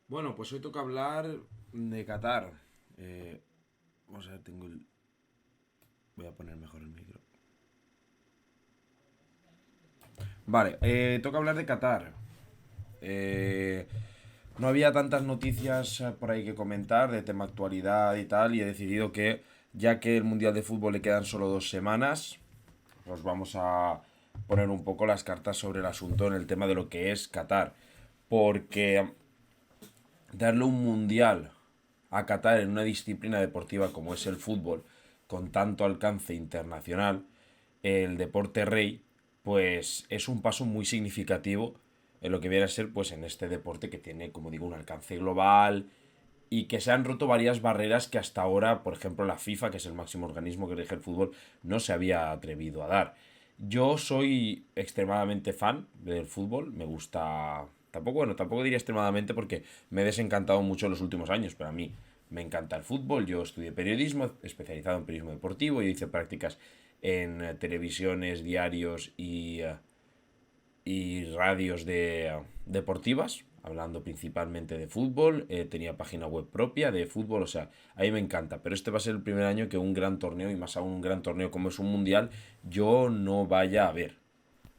Bueno, pues hoy toca hablar de Qatar. Eh, Vamos a ver, tengo el... Voy a poner mejor el micro. Vale, toca hablar de Qatar. Eh, no había tantas noticias por ahí que comentar de tema actualidad y tal, y he decidido que, ya que el Mundial de Fútbol le quedan solo 2 semanas, pues vamos a poner un poco las cartas sobre el asunto en el tema de lo que es Qatar. Porque darle un mundial a Qatar en una disciplina deportiva como es el fútbol, con tanto alcance internacional, el deporte rey, pues es un paso muy significativo en lo que viene a ser pues en este deporte que tiene, como digo, un alcance global y que se han roto varias barreras que hasta ahora, por ejemplo, la FIFA, que es el máximo organismo que rige el fútbol, no se había atrevido a dar. Yo soy extremadamente fan del fútbol, me gusta. Tampoco, bueno, tampoco diría extremadamente porque me he desencantado mucho en los últimos años, pero a mí me encanta el fútbol. Yo estudié periodismo, especializado en periodismo deportivo, yo hice prácticas en televisiones, diarios y radios deportivas, hablando principalmente de fútbol. Tenía página web propia de fútbol, o sea, a mí me encanta. Pero este va a ser el primer año que un gran torneo, y más aún un gran torneo como es un mundial, yo no vaya a ver,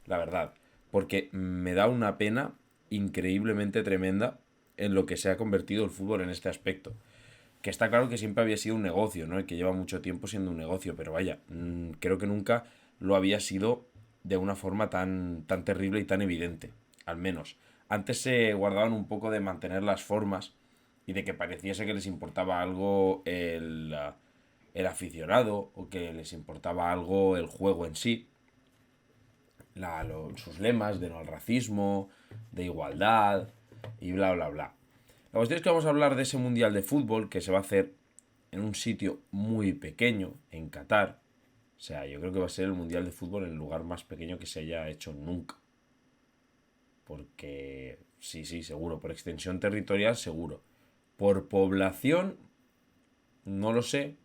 la verdad. Porque me da una pena increíblemente tremenda en lo que se ha convertido el fútbol en este aspecto. Que está claro que siempre había sido un negocio, ¿no? Y que lleva mucho tiempo siendo un negocio, pero vaya, creo que nunca lo había sido de una forma tan terrible y tan evidente, al menos. Antes se guardaban un poco de mantener las formas y de que pareciese que les importaba algo el aficionado o que les importaba algo el juego en sí. Sus lemas de no al racismo, de igualdad y bla, bla, bla. La cuestión es que vamos a hablar de ese mundial de fútbol que se va a hacer en un sitio muy pequeño, en Qatar. O sea, yo creo que va a ser el mundial de fútbol en el lugar más pequeño que se haya hecho nunca. Porque, sí, sí, seguro. Por extensión territorial, seguro. Por población, no lo sé.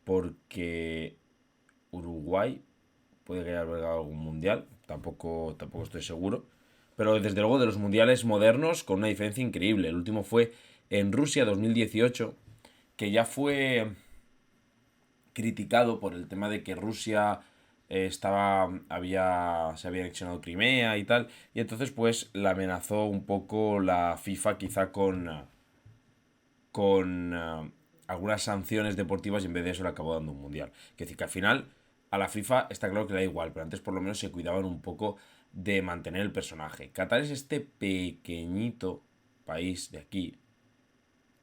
Porque Uruguay puede que haya albergado algún mundial. Tampoco estoy seguro. Pero desde luego de los mundiales modernos, con una diferencia increíble. El último fue en Rusia 2018, que ya fue criticado por el tema de que Rusia se había anexionado Crimea y tal, y entonces pues la amenazó un poco la FIFA quizá con algunas sanciones deportivas y en vez de eso le acabó dando un mundial. Que decir que al final a la FIFA está claro que le da igual, pero antes por lo menos se cuidaban un poco de mantener el personaje. Qatar es este pequeñito país de aquí,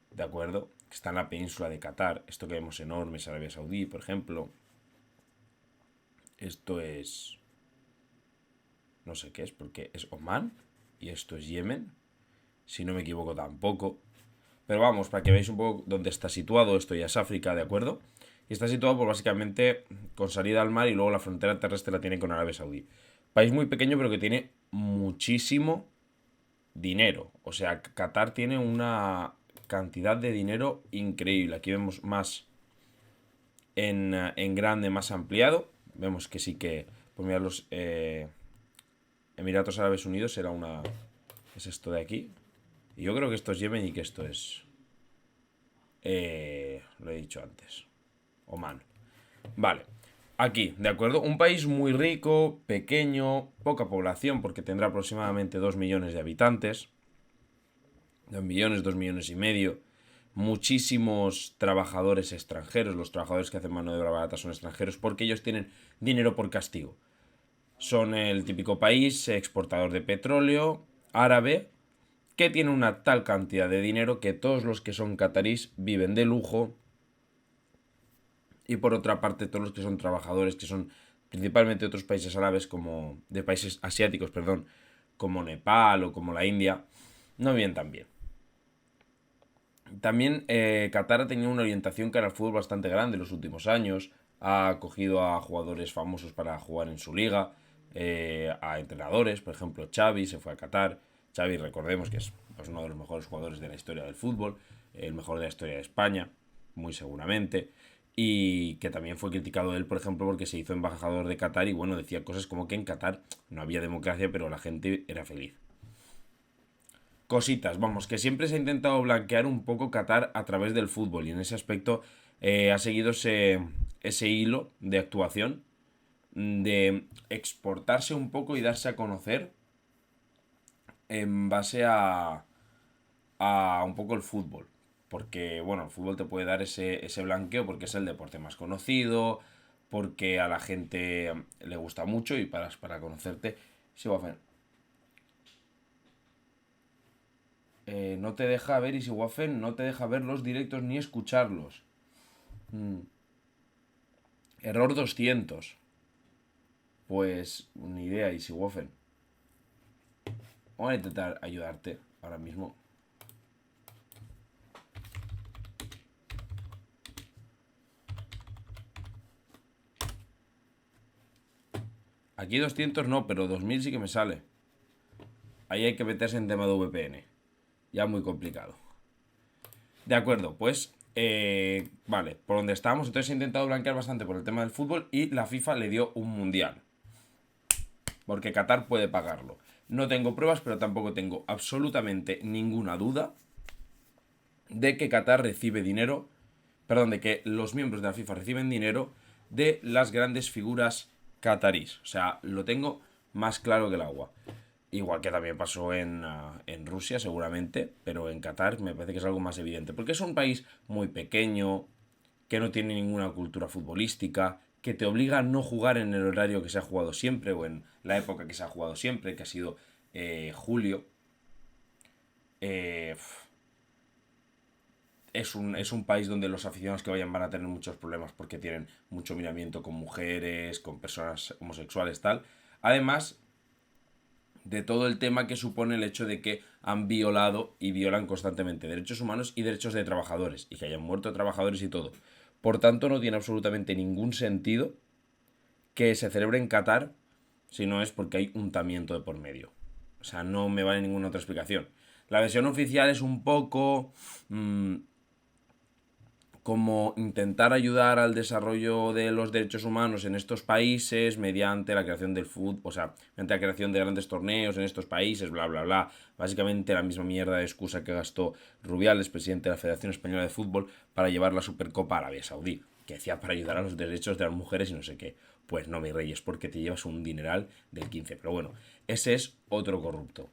¿de acuerdo? Que está en la península de Qatar. Esto que vemos enorme es Arabia Saudí, por ejemplo. Esto es... No sé qué es, porque es Oman. Y esto es Yemen. Si no me equivoco tampoco. Pero vamos, para que veáis un poco dónde está situado. Esto ya es África, ¿de acuerdo? Y está situado pues básicamente con salida al mar y luego la frontera terrestre la tiene con Arabia Saudí. País muy pequeño pero que tiene muchísimo dinero. O sea, Qatar tiene una cantidad de dinero increíble. Aquí vemos más en grande, más ampliado. Vemos que sí que, pues mira, los Emiratos Árabes Unidos era una... Es esto de aquí. Y yo creo que esto es Yemen y que esto es... lo he dicho antes. Oman. Vale. Aquí, ¿de acuerdo? Un país muy rico, pequeño, poca población, porque tendrá aproximadamente 2 millones de habitantes. 2 millones, 2 millones y medio. Muchísimos trabajadores extranjeros. Los trabajadores que hacen mano de obra barata son extranjeros porque ellos tienen dinero por castigo. Son el típico país exportador de petróleo árabe que tiene una tal cantidad de dinero que todos los que son catarís viven de lujo y por otra parte todos los que son trabajadores que son principalmente de otros países árabes como de países asiáticos, perdón, como Nepal o como la India, no viven tan bien. También Qatar ha tenido una orientación cara al fútbol bastante grande en los últimos años. Ha acogido a jugadores famosos para jugar en su liga, a entrenadores, por ejemplo Xavi se fue a Qatar. Xavi, recordemos que es pues, uno de los mejores jugadores de la historia del fútbol, el mejor de la historia de España, muy seguramente. Y que también fue criticado él, por ejemplo, porque se hizo embajador de Qatar y bueno, decía cosas como que en Qatar no había democracia, pero la gente era feliz. cositas, vamos, que siempre se ha intentado blanquear un poco Qatar a través del fútbol y en ese aspecto ha seguido ese hilo de actuación, de exportarse un poco y darse a conocer en base a un poco el fútbol. Porque, bueno, el fútbol te puede dar ese blanqueo porque es el deporte más conocido, porque a la gente le gusta mucho y para conocerte, sí, Waffen, no te deja ver Easy Waffen, no te deja ver los directos ni escucharlos. Mm. Error 200. Pues ni idea, Easy Waffen. Voy a intentar ayudarte ahora mismo. Aquí 200 no, pero 2000 sí que me sale. Ahí hay que meterse en tema de VPN. Ya muy complicado. De acuerdo, pues vale, por donde estábamos, entonces he intentado blanquear bastante por el tema del fútbol y la FIFA le dio un mundial. Porque Qatar puede pagarlo. No tengo pruebas, pero tampoco tengo absolutamente ninguna duda de que Qatar recibe dinero, perdón, de que los miembros de la FIFA reciben dinero de las grandes figuras catarís. O sea, lo tengo más claro que el agua. Igual que también pasó en Rusia, seguramente, pero en Qatar me parece que es algo más evidente. Porque es un país muy pequeño, que no tiene ninguna cultura futbolística, que te obliga a no jugar en el horario que se ha jugado siempre o en la época que se ha jugado siempre, que ha sido julio. Eh, es un país donde los aficionados que vayan van a tener muchos problemas porque tienen mucho miramiento con mujeres, con personas homosexuales, tal. Además de todo el tema que supone el hecho de que han violado y violan constantemente derechos humanos y derechos de trabajadores y que hayan muerto trabajadores y todo. Por tanto, no tiene absolutamente ningún sentido que se celebre en Qatar si no es porque hay untamiento de por medio. O sea, no me vale ninguna otra explicación. La versión oficial es un poco como intentar ayudar al desarrollo de los derechos humanos en estos países mediante la creación del fútbol, o sea, mediante la creación de grandes torneos en estos países, bla, bla, bla. Básicamente la misma mierda de excusa que gastó Rubiales, presidente de la Federación Española de Fútbol, para llevar la Supercopa a Arabia Saudí, que decía para ayudar a los derechos de las mujeres y no sé qué. Pues no, mi rey, es porque te llevas un dineral del 15. Pero bueno, ese es otro corrupto.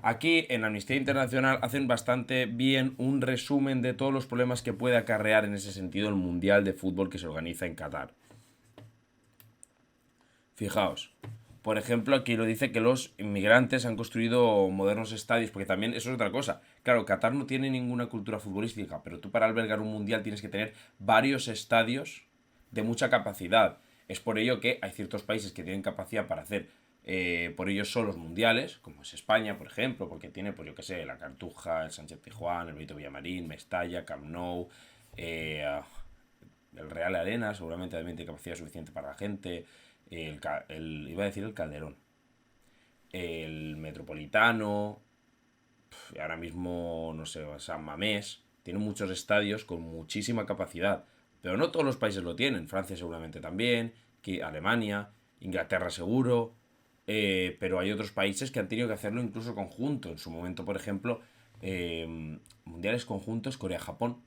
Aquí en Amnistía Internacional hacen bastante bien un resumen de todos los problemas que puede acarrear en ese sentido el Mundial de Fútbol que se organiza en Qatar. Fijaos, por ejemplo, aquí lo dice que los inmigrantes han construido modernos estadios, porque también eso es otra cosa. Claro, Qatar no tiene ninguna cultura futbolística, pero tú para albergar un mundial tienes que tener varios estadios de mucha capacidad. Es por ello que hay ciertos países que tienen capacidad para hacer por ellos solos mundiales, como es España, por ejemplo, porque tiene, pues yo qué sé, la Cartuja, el Sánchez Pizjuán, el Benito Villamarín, Mestalla, Camp Nou, eh, el Real Arena, seguramente también tiene capacidad suficiente para la gente, iba a decir el Calderón, el Metropolitano, ahora mismo, no sé, San Mamés, tiene muchos estadios con muchísima capacidad, pero no todos los países lo tienen, Francia seguramente también, Alemania, Inglaterra seguro, pero hay otros países que han tenido que hacerlo incluso conjunto. En su momento, por ejemplo, mundiales conjuntos Corea-Japón.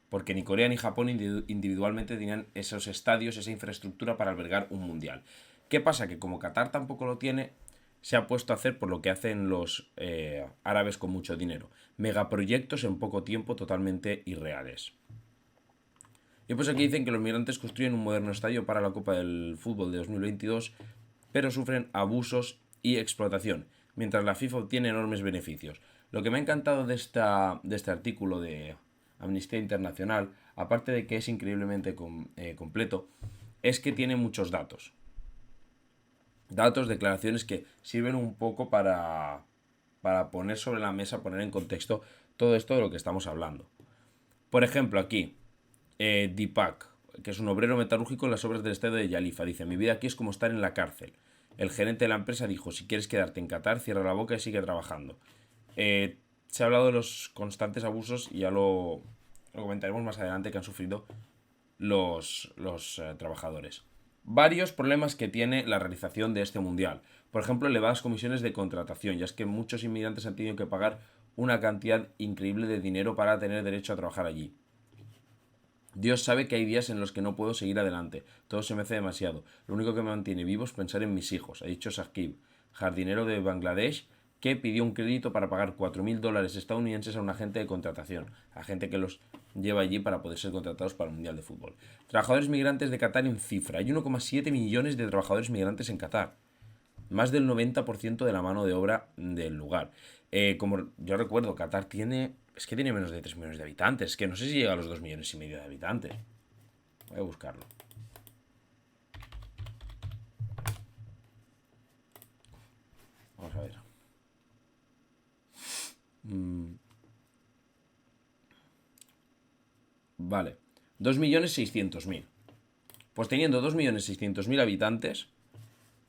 Porque ni Corea ni Japón individualmente tenían esos estadios, esa infraestructura para albergar un mundial. ¿Qué pasa? Que como Qatar tampoco lo tiene, se ha puesto a hacer por lo que hacen los árabes con mucho dinero. Megaproyectos en poco tiempo totalmente irreales. Y pues aquí dicen que los migrantes construyen un moderno estadio para la Copa del Fútbol de 2022, pero sufren abusos y explotación, mientras la FIFA obtiene enormes beneficios. Lo que me ha encantado de este artículo de Amnistía Internacional, aparte de que es increíblemente completo, es que tiene muchos datos. Datos, declaraciones que sirven un poco para poner sobre la mesa, poner en contexto todo esto de lo que estamos hablando. Por ejemplo, aquí, Deepak, que es un obrero metalúrgico en las obras del estadio de Yalifa, dice: mi vida aquí es como estar en la cárcel. El gerente de la empresa dijo: si quieres quedarte en Qatar, cierra la boca y sigue trabajando. Se ha hablado de los constantes abusos y ya lo comentaremos más adelante que han sufrido los trabajadores. varios problemas que tiene la realización de este mundial. Por ejemplo, elevadas comisiones de contratación, ya es que muchos inmigrantes han tenido que pagar una cantidad increíble de dinero para tener derecho a trabajar allí. Dios sabe que hay días en los que no puedo seguir adelante. Todo se me hace demasiado. Lo único que me mantiene vivo es pensar en mis hijos, ha dicho Saqib, jardinero de Bangladesh, que pidió un crédito para pagar $4.000 estadounidenses a un agente de contratación, a gente que los lleva allí para poder ser contratados para el Mundial de Fútbol. Trabajadores migrantes de Qatar en cifra. Hay 1,7 millones de trabajadores migrantes en Qatar. Más del 90% de la mano de obra del lugar. Como yo recuerdo, Qatar tiene... Es que tiene menos de 3 millones de habitantes. Es que no sé si llega a los 2,5 millones de habitantes. Voy a buscarlo. Vamos a ver. Vale. 2.600.000. Pues teniendo 2.600.000 habitantes,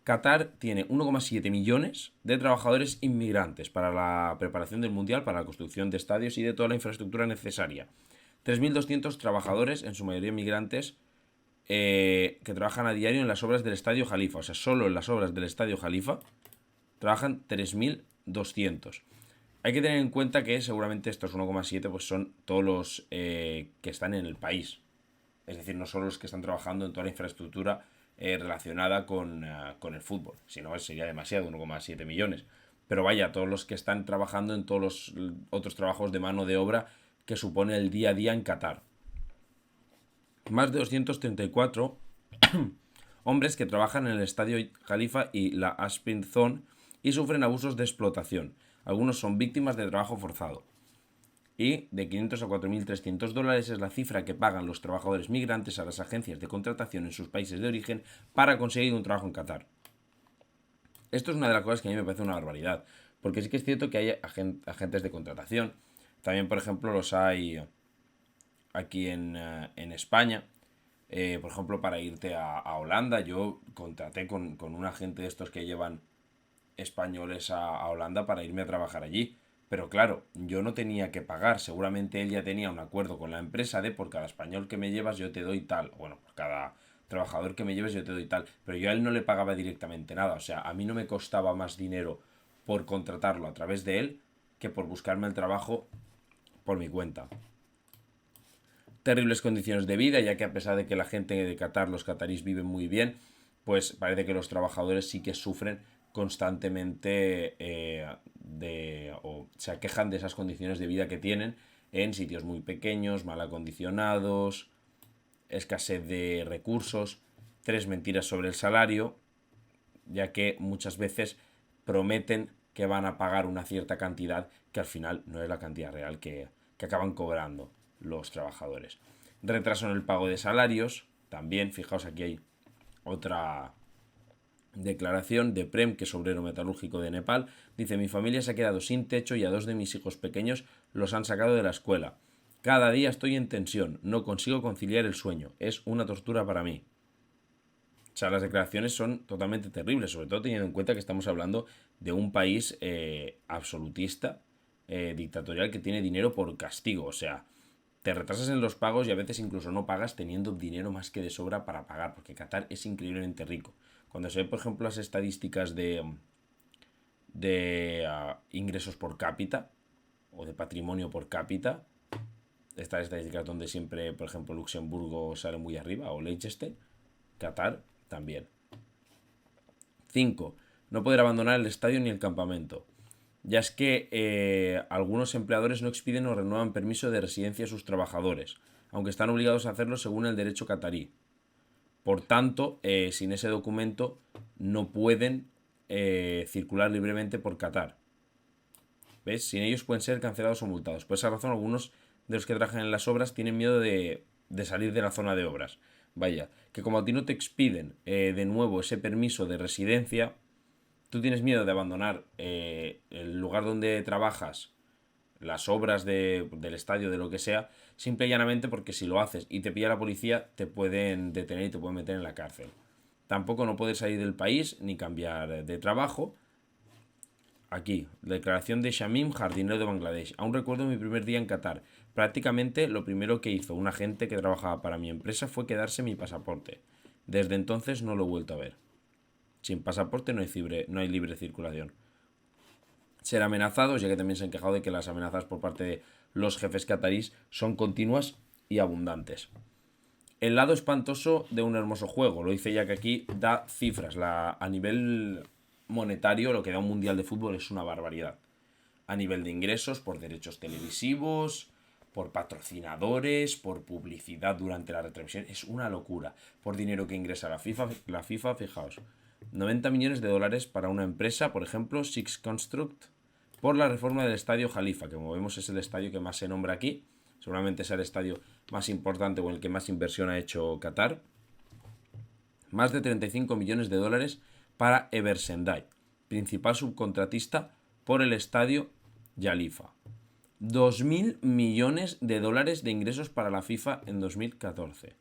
Qatar tiene 1,7 millones de trabajadores inmigrantes para la preparación del Mundial, para la construcción de estadios y de toda la infraestructura necesaria. 3.200 trabajadores, en su mayoría migrantes, que trabajan a diario en las obras del Estadio Jalifa. O sea, solo en las obras del Estadio Jalifa trabajan 3.200. Hay que tener en cuenta que seguramente estos 1,7 pues son todos los que están en el país. Es decir, no solo los que están trabajando en toda la infraestructura relacionada con el fútbol. Si no, sería demasiado, 1,7 millones. Pero vaya, todos los que están trabajando en todos los otros trabajos de mano de obra que supone el día a día en Qatar. Más de 234 hombres que trabajan en el Estadio Jalifa y la Aspin Zone y sufren abusos de explotación. Algunos son víctimas de trabajo forzado. Y de 500 a 4.300 dólares es la cifra que pagan los trabajadores migrantes a las agencias de contratación en sus países de origen para conseguir un trabajo en Qatar. Esto es una de las cosas que a mí me parece una barbaridad, porque sí que es cierto que hay agentes de contratación. También, por ejemplo, los hay aquí en España. Por ejemplo, para irte a Holanda, yo contraté con un agente de estos que llevan españoles a Holanda para irme a trabajar allí. Pero claro, yo no tenía que pagar. Seguramente él ya tenía un acuerdo con la empresa de por cada español que me llevas yo te doy tal. Bueno, por cada trabajador que me lleves yo te doy tal. Pero yo a él no le pagaba directamente nada. O sea, a mí no me costaba más dinero por contratarlo a través de él que por buscarme el trabajo por mi cuenta. Terribles condiciones de vida, ya que a pesar de que la gente de Qatar, los catarís viven muy bien, pues parece que los trabajadores sí que sufren constantemente o se quejan de esas condiciones de vida que tienen en sitios muy pequeños, mal acondicionados, escasez de recursos, 3 mentiras sobre el salario, ya que muchas veces prometen que van a pagar una cierta cantidad que al final no es la cantidad real que acaban cobrando los trabajadores. Retraso en el pago de salarios, también, fijaos, aquí hay otra declaración de Prem, que es obrero metalúrgico de Nepal. Dice: mi familia se ha quedado sin techo y a 2 de mis hijos pequeños los han sacado de la escuela. Cada día estoy en tensión, no consigo conciliar el sueño, es una tortura para mí. O sea, las declaraciones son totalmente terribles, sobre todo teniendo en cuenta que estamos hablando de un país absolutista, dictatorial, que tiene dinero por castigo. O sea, te retrasas en los pagos y a veces incluso no pagas teniendo dinero más que de sobra para pagar, porque Qatar es increíblemente rico. Cuando se ve, por ejemplo, las estadísticas de ingresos por cápita o de patrimonio por cápita, estas estadísticas donde siempre, por ejemplo, Luxemburgo sale muy arriba, o Liechtenstein, Qatar también. 5. No poder abandonar el estadio ni el campamento. Ya es que algunos empleadores no expiden o renuevan permiso de residencia a sus trabajadores, aunque están obligados a hacerlo según el derecho catarí. Por tanto, sin ese documento no pueden circular libremente por Qatar. ¿Ves? Sin ellos pueden ser cancelados o multados. Por esa razón, algunos de los que trabajan en las obras tienen miedo de salir de la zona de obras. Vaya, que como a ti no te expiden de nuevo ese permiso de residencia, tú tienes miedo de abandonar el lugar donde trabajas, las obras del estadio, de lo que sea, simple y llanamente porque si lo haces y te pilla la policía, te pueden detener y te pueden meter en la cárcel. Tampoco no puedes salir del país ni cambiar de trabajo. Aquí, declaración de Shamim, jardinero de Bangladesh. Aún recuerdo mi primer día en Qatar. Prácticamente lo primero que hizo un agente que trabajaba para mi empresa fue quedarse mi pasaporte. Desde entonces no lo he vuelto a ver. Sin pasaporte no hay libre circulación. Ser amenazados, ya que también se han quejado de que las amenazas por parte de los jefes catarís son continuas y abundantes. El lado espantoso de un hermoso juego, lo dice ya que aquí da cifras. A nivel monetario, lo que da un mundial de fútbol es una barbaridad. A nivel de ingresos, por derechos televisivos, por patrocinadores, por publicidad durante la retransmisión, es una locura. Por dinero que ingresa la FIFA, fijaos, 90 millones de dólares para una empresa, por ejemplo, Six Construct, por la reforma del estadio Jalifa, que como vemos es el estadio que más se nombra aquí. Seguramente es el estadio más importante o el que más inversión ha hecho Qatar. Más de 35 millones de dólares para Eversendai, principal subcontratista por el estadio Jalifa. 2.000 millones de dólares de ingresos para la FIFA en 2014.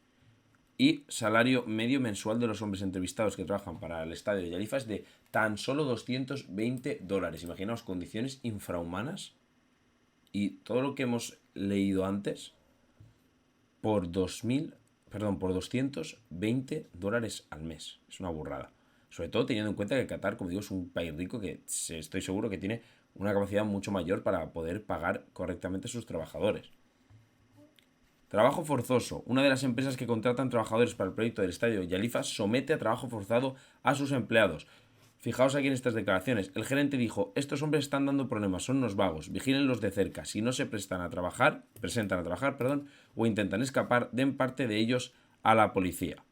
Y salario medio mensual de los hombres entrevistados que trabajan para el estadio de Jalifa es de tan solo 220 dólares. Imaginaos condiciones infrahumanas y todo lo que hemos leído antes por 220 dólares al mes. Es una burrada. Sobre todo teniendo en cuenta que Qatar, como digo, es un país rico que estoy seguro que tiene una capacidad mucho mayor para poder pagar correctamente a sus trabajadores. Trabajo forzoso. Una de las empresas que contratan trabajadores para el proyecto del estadio Jalifa somete a trabajo forzado a sus empleados. Fijaos aquí en estas declaraciones. El gerente dijo: estos hombres están dando problemas, son unos vagos, vigílenlos de cerca. Si no se presentan a trabajar, o intentan escapar, den parte de ellos a la policía.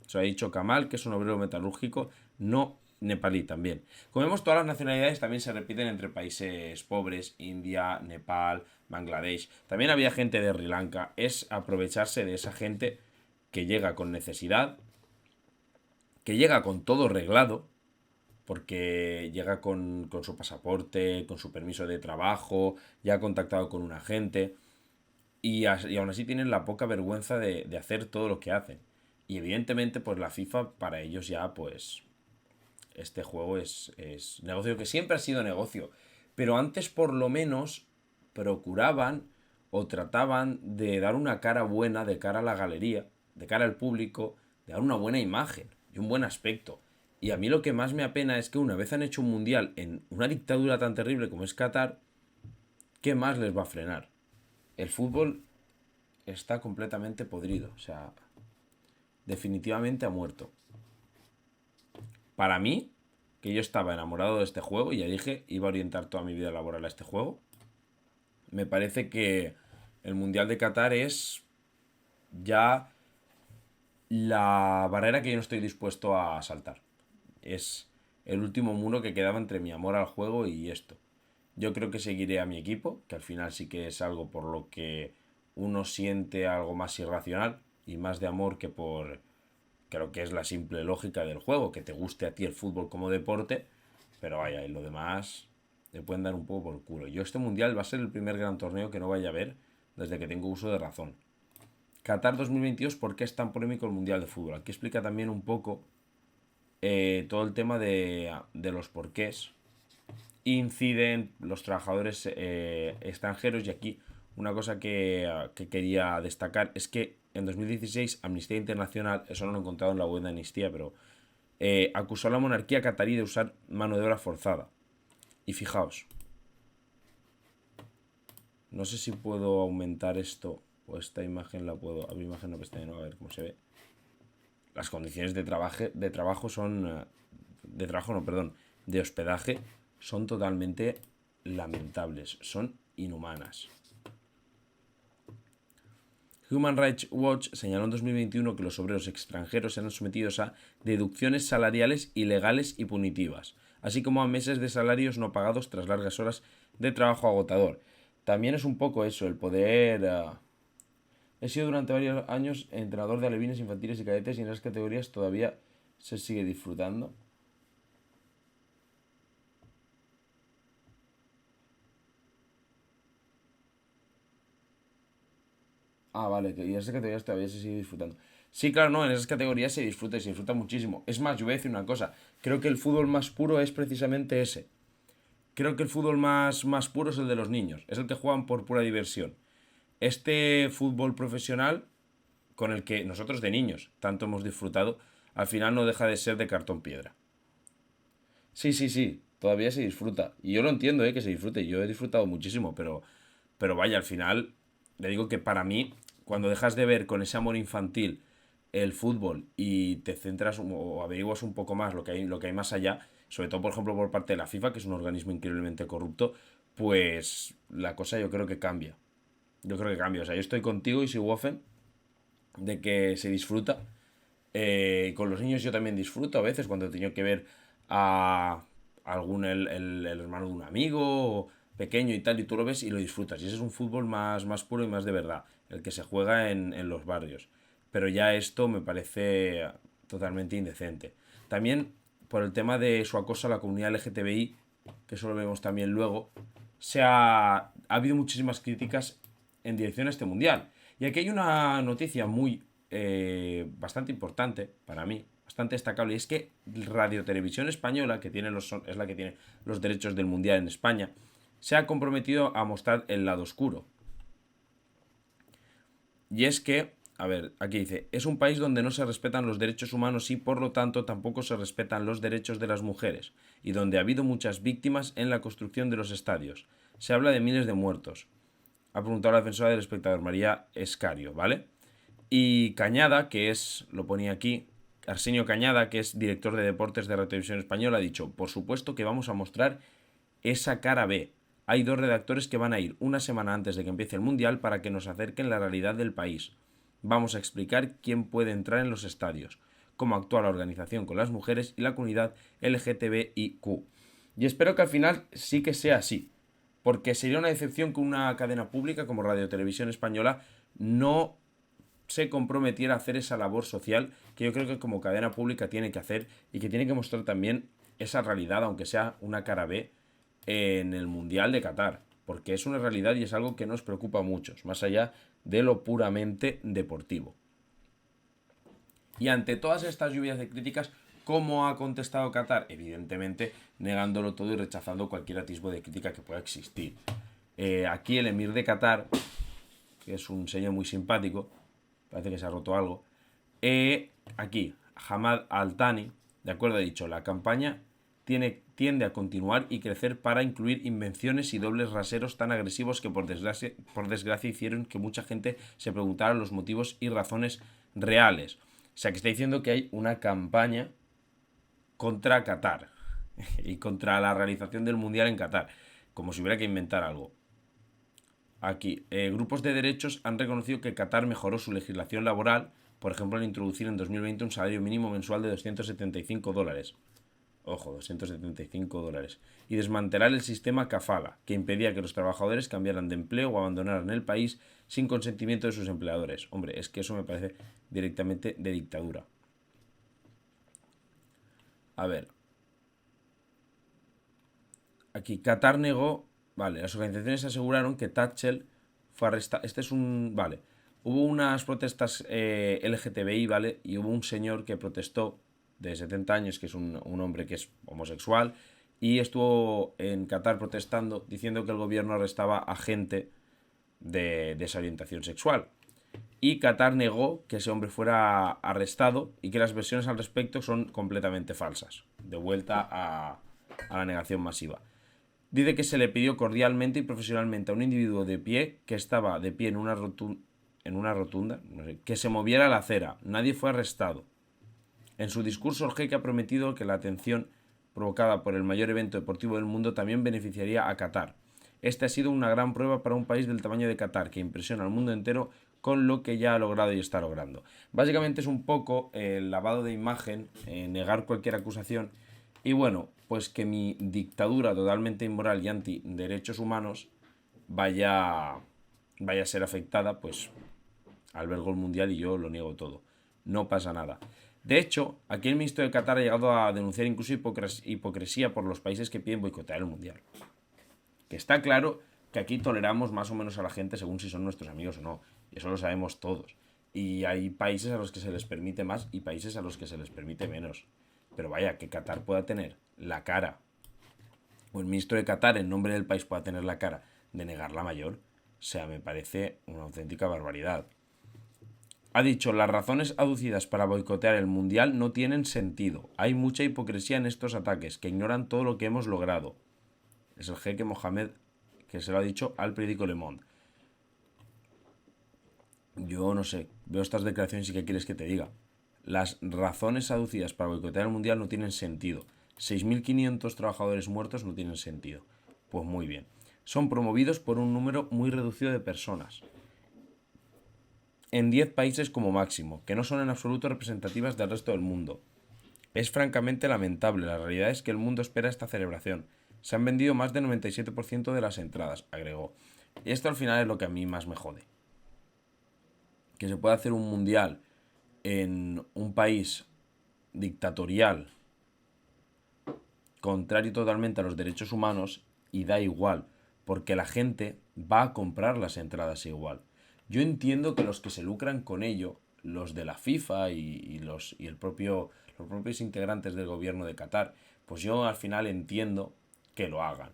Se ha dicho Kamal, que es un obrero metalúrgico no nepalí también. Como vemos, todas las nacionalidades también se repiten entre países pobres: India, Nepal, Bangladesh. También había gente de Sri Lanka. Es aprovecharse de esa gente que llega con necesidad, que llega con todo reglado, porque llega con su pasaporte, con su permiso de trabajo, ya ha contactado con un agente, y aún así tienen la poca vergüenza de hacer todo lo que hacen. Y evidentemente, pues la FIFA, para ellos ya, pues, este juego es negocio, que siempre ha sido negocio. Pero antes, por lo menos, procuraban o trataban de dar una cara buena de cara a la galería, de cara al público, de dar una buena imagen y un buen aspecto. Y a mí lo que más me apena es que una vez han hecho un mundial en una dictadura tan terrible como es Qatar, ¿qué más les va a frenar? El fútbol está completamente podrido, o sea, definitivamente ha muerto. Para mí, que yo estaba enamorado de este juego y ya dije, iba a orientar toda mi vida laboral a este juego, me parece que el Mundial de Qatar es ya la barrera que yo no estoy dispuesto a saltar. Es el último muro que quedaba entre mi amor al juego y esto. Yo creo que seguiré a mi equipo, que al final sí que es algo por lo que uno siente algo más irracional y más de amor que por, creo que es la simple lógica del juego, que te guste a ti el fútbol como deporte, pero vaya, y lo demás le pueden dar un poco por culo. Yo este mundial va a ser el primer gran torneo que no vaya a ver desde que tengo uso de razón. Qatar 2022, ¿por qué es tan polémico el mundial de fútbol? Aquí explica también un poco todo el tema de los porqués inciden los trabajadores extranjeros. Y aquí una cosa que quería destacar es que en 2016 Amnistía Internacional, eso no lo he encontrado en la web de Amnistía, pero acusó a la monarquía catarí de usar mano de obra forzada. Y fijaos, no sé si puedo aumentar esto o esta imagen la puedo, a mi imagen no pestaña, a ver cómo se ve. Las condiciones de trabajo son de trabajo no, perdón, de hospedaje son totalmente lamentables, son inhumanas. Human Rights Watch señaló en 2021 que los obreros extranjeros eran sometidos a deducciones salariales ilegales y punitivas, así como a meses de salarios no pagados tras largas horas de trabajo agotador. También es un poco eso, el poder... He sido durante varios años entrenador de alevines infantiles y cadetes, y en esas categorías todavía se sigue disfrutando. Ah, vale, que en esas categorías todavía se sigue disfrutando. Sí, claro, no, en esas categorías se disfruta y se disfruta muchísimo. Es más, yo voy a decir una cosa. Creo que el fútbol más puro es precisamente ese. Creo que el fútbol más puro es el de los niños. Es el que juegan por pura diversión. Este fútbol profesional, con el que nosotros de niños tanto hemos disfrutado, al final no deja de ser de cartón piedra. Sí, sí, sí, todavía se disfruta. Y yo lo entiendo, que se disfrute. Yo he disfrutado muchísimo, pero vaya, al final, le digo que para mí, cuando dejas de ver con ese amor infantil el fútbol y te centras o averiguas un poco más lo que hay más allá, sobre todo, por ejemplo, por parte de la FIFA, que es un organismo increíblemente corrupto, pues la cosa yo creo que cambia. Yo creo que cambia. O sea, yo estoy contigo y soy Wofen de que se disfruta. Con los niños yo también disfruto a veces cuando he tenido que ver a algún el hermano de un amigo pequeño y tal, y tú lo ves y lo disfrutas. Y ese es un fútbol más puro y más de verdad, el que se juega en los barrios. Pero ya esto me parece totalmente indecente. También por el tema de su acoso a la comunidad LGTBI, que eso lo vemos también luego, ha habido muchísimas críticas en dirección a este mundial. Y aquí hay una noticia bastante importante para mí, bastante destacable, y es que Radio Televisión Española, que es la que tiene los derechos del mundial en España, se ha comprometido a mostrar el lado oscuro. Y es que, a ver, aquí dice, es un país donde no se respetan los derechos humanos y por lo tanto tampoco se respetan los derechos de las mujeres, y donde ha habido muchas víctimas en la construcción de los estadios. Se habla de miles de muertos. Ha preguntado la defensora del espectador, María Escario, ¿vale? Y Cañada, que es, lo ponía aquí, Arsenio Cañada, que es director de deportes de Radio Televisión Española, ha dicho, por supuesto que vamos a mostrar esa cara B. Hay 2 redactores que van a ir una semana antes de que empiece el Mundial para que nos acerquen la realidad del país. Vamos a explicar quién puede entrar en los estadios, cómo actúa la organización con las mujeres y la comunidad LGTBIQ. Y espero que al final sí que sea así, porque sería una decepción que una cadena pública como Radio Televisión Española no se comprometiera a hacer esa labor social que yo creo que como cadena pública tiene que hacer y que tiene que mostrar también esa realidad, aunque sea una cara B, en el Mundial de Qatar. Porque es una realidad y es algo que nos preocupa a muchos, más allá de lo puramente deportivo. Y ante todas estas lluvias de críticas, ¿cómo ha contestado Qatar? Evidentemente negándolo todo y rechazando cualquier atisbo de crítica que pueda existir. Aquí el emir de Qatar, que es un señor muy simpático, parece que se ha roto algo. Aquí, Hamad Al-Thani, de acuerdo, ha dicho, la campaña tiende a continuar y crecer para incluir invenciones y dobles raseros tan agresivos que por desgracia hicieron que mucha gente se preguntara los motivos y razones reales. O sea, que está diciendo que hay una campaña contra Qatar y contra la realización del Mundial en Qatar, como si hubiera que inventar algo. Aquí, grupos de derechos han reconocido que Qatar mejoró su legislación laboral, por ejemplo, al introducir en 2020 un salario mínimo mensual de $275. Ojo, $275. Y desmantelar el sistema kafala, que impedía que los trabajadores cambiaran de empleo o abandonaran el país sin consentimiento de sus empleadores. Hombre, es que eso me parece directamente de dictadura. A ver. Aquí, Qatar negó. Vale, las organizaciones aseguraron que Thatcher fue arrestado. Este es un. Vale. Hubo unas protestas LGTBI, ¿vale? Y hubo un señor que protestó de 70 años, que es un hombre que es homosexual, y estuvo en Qatar protestando, diciendo que el gobierno arrestaba a gente de esa orientación sexual. Y Qatar negó que ese hombre fuera arrestado y que las versiones al respecto son completamente falsas. De vuelta a la negación masiva. Dice que se le pidió cordialmente y profesionalmente a un individuo de pie que estaba de pie en una rotunda, no sé, que se moviera la acera. Nadie fue arrestado. En su discurso, el jeque ha prometido que la atención provocada por el mayor evento deportivo del mundo también beneficiaría a Qatar. Esta ha sido una gran prueba para un país del tamaño de Qatar, que impresiona al mundo entero con lo que ya ha logrado y está logrando. Básicamente es un poco el lavado de imagen, negar cualquier acusación y bueno, pues que mi dictadura totalmente inmoral y anti derechos humanos vaya a ser afectada, pues albergo el mundial y yo lo niego todo. No pasa nada. De hecho, aquí el ministro de Qatar ha llegado a denunciar incluso hipocresía por los países que piden boicotear el mundial. Que está claro que aquí toleramos más o menos a la gente según si son nuestros amigos o no. Y eso lo sabemos todos. Y hay países a los que se les permite más y países a los que se les permite menos. Pero vaya, que Qatar pueda tener la cara, o el ministro de Qatar en nombre del país pueda tener la cara de negar la mayor, o sea, me parece una auténtica barbaridad. Ha dicho, las razones aducidas para boicotear el Mundial no tienen sentido. Hay mucha hipocresía en estos ataques, que ignoran todo lo que hemos logrado. Es el jeque Mohamed, que se lo ha dicho al periódico Le Monde. Yo no sé, veo estas declaraciones y ¿qué quieres que te diga? Las razones aducidas para boicotear el Mundial no tienen sentido. 6.500 trabajadores muertos no tienen sentido. Pues muy bien. Son promovidos por un número muy reducido de personas. En 10 países como máximo, que no son en absoluto representativas del resto del mundo. Es francamente lamentable, la realidad es que el mundo espera esta celebración. Se han vendido más del 97% de las entradas, agregó. Y esto al final es lo que a mí más me jode. Que se pueda hacer un mundial en un país dictatorial, contrario totalmente a los derechos humanos, y da igual, porque la gente va a comprar las entradas igual. Yo entiendo que los que se lucran con ello, los de la FIFA los propios integrantes del gobierno de Qatar, pues yo al final entiendo que lo hagan.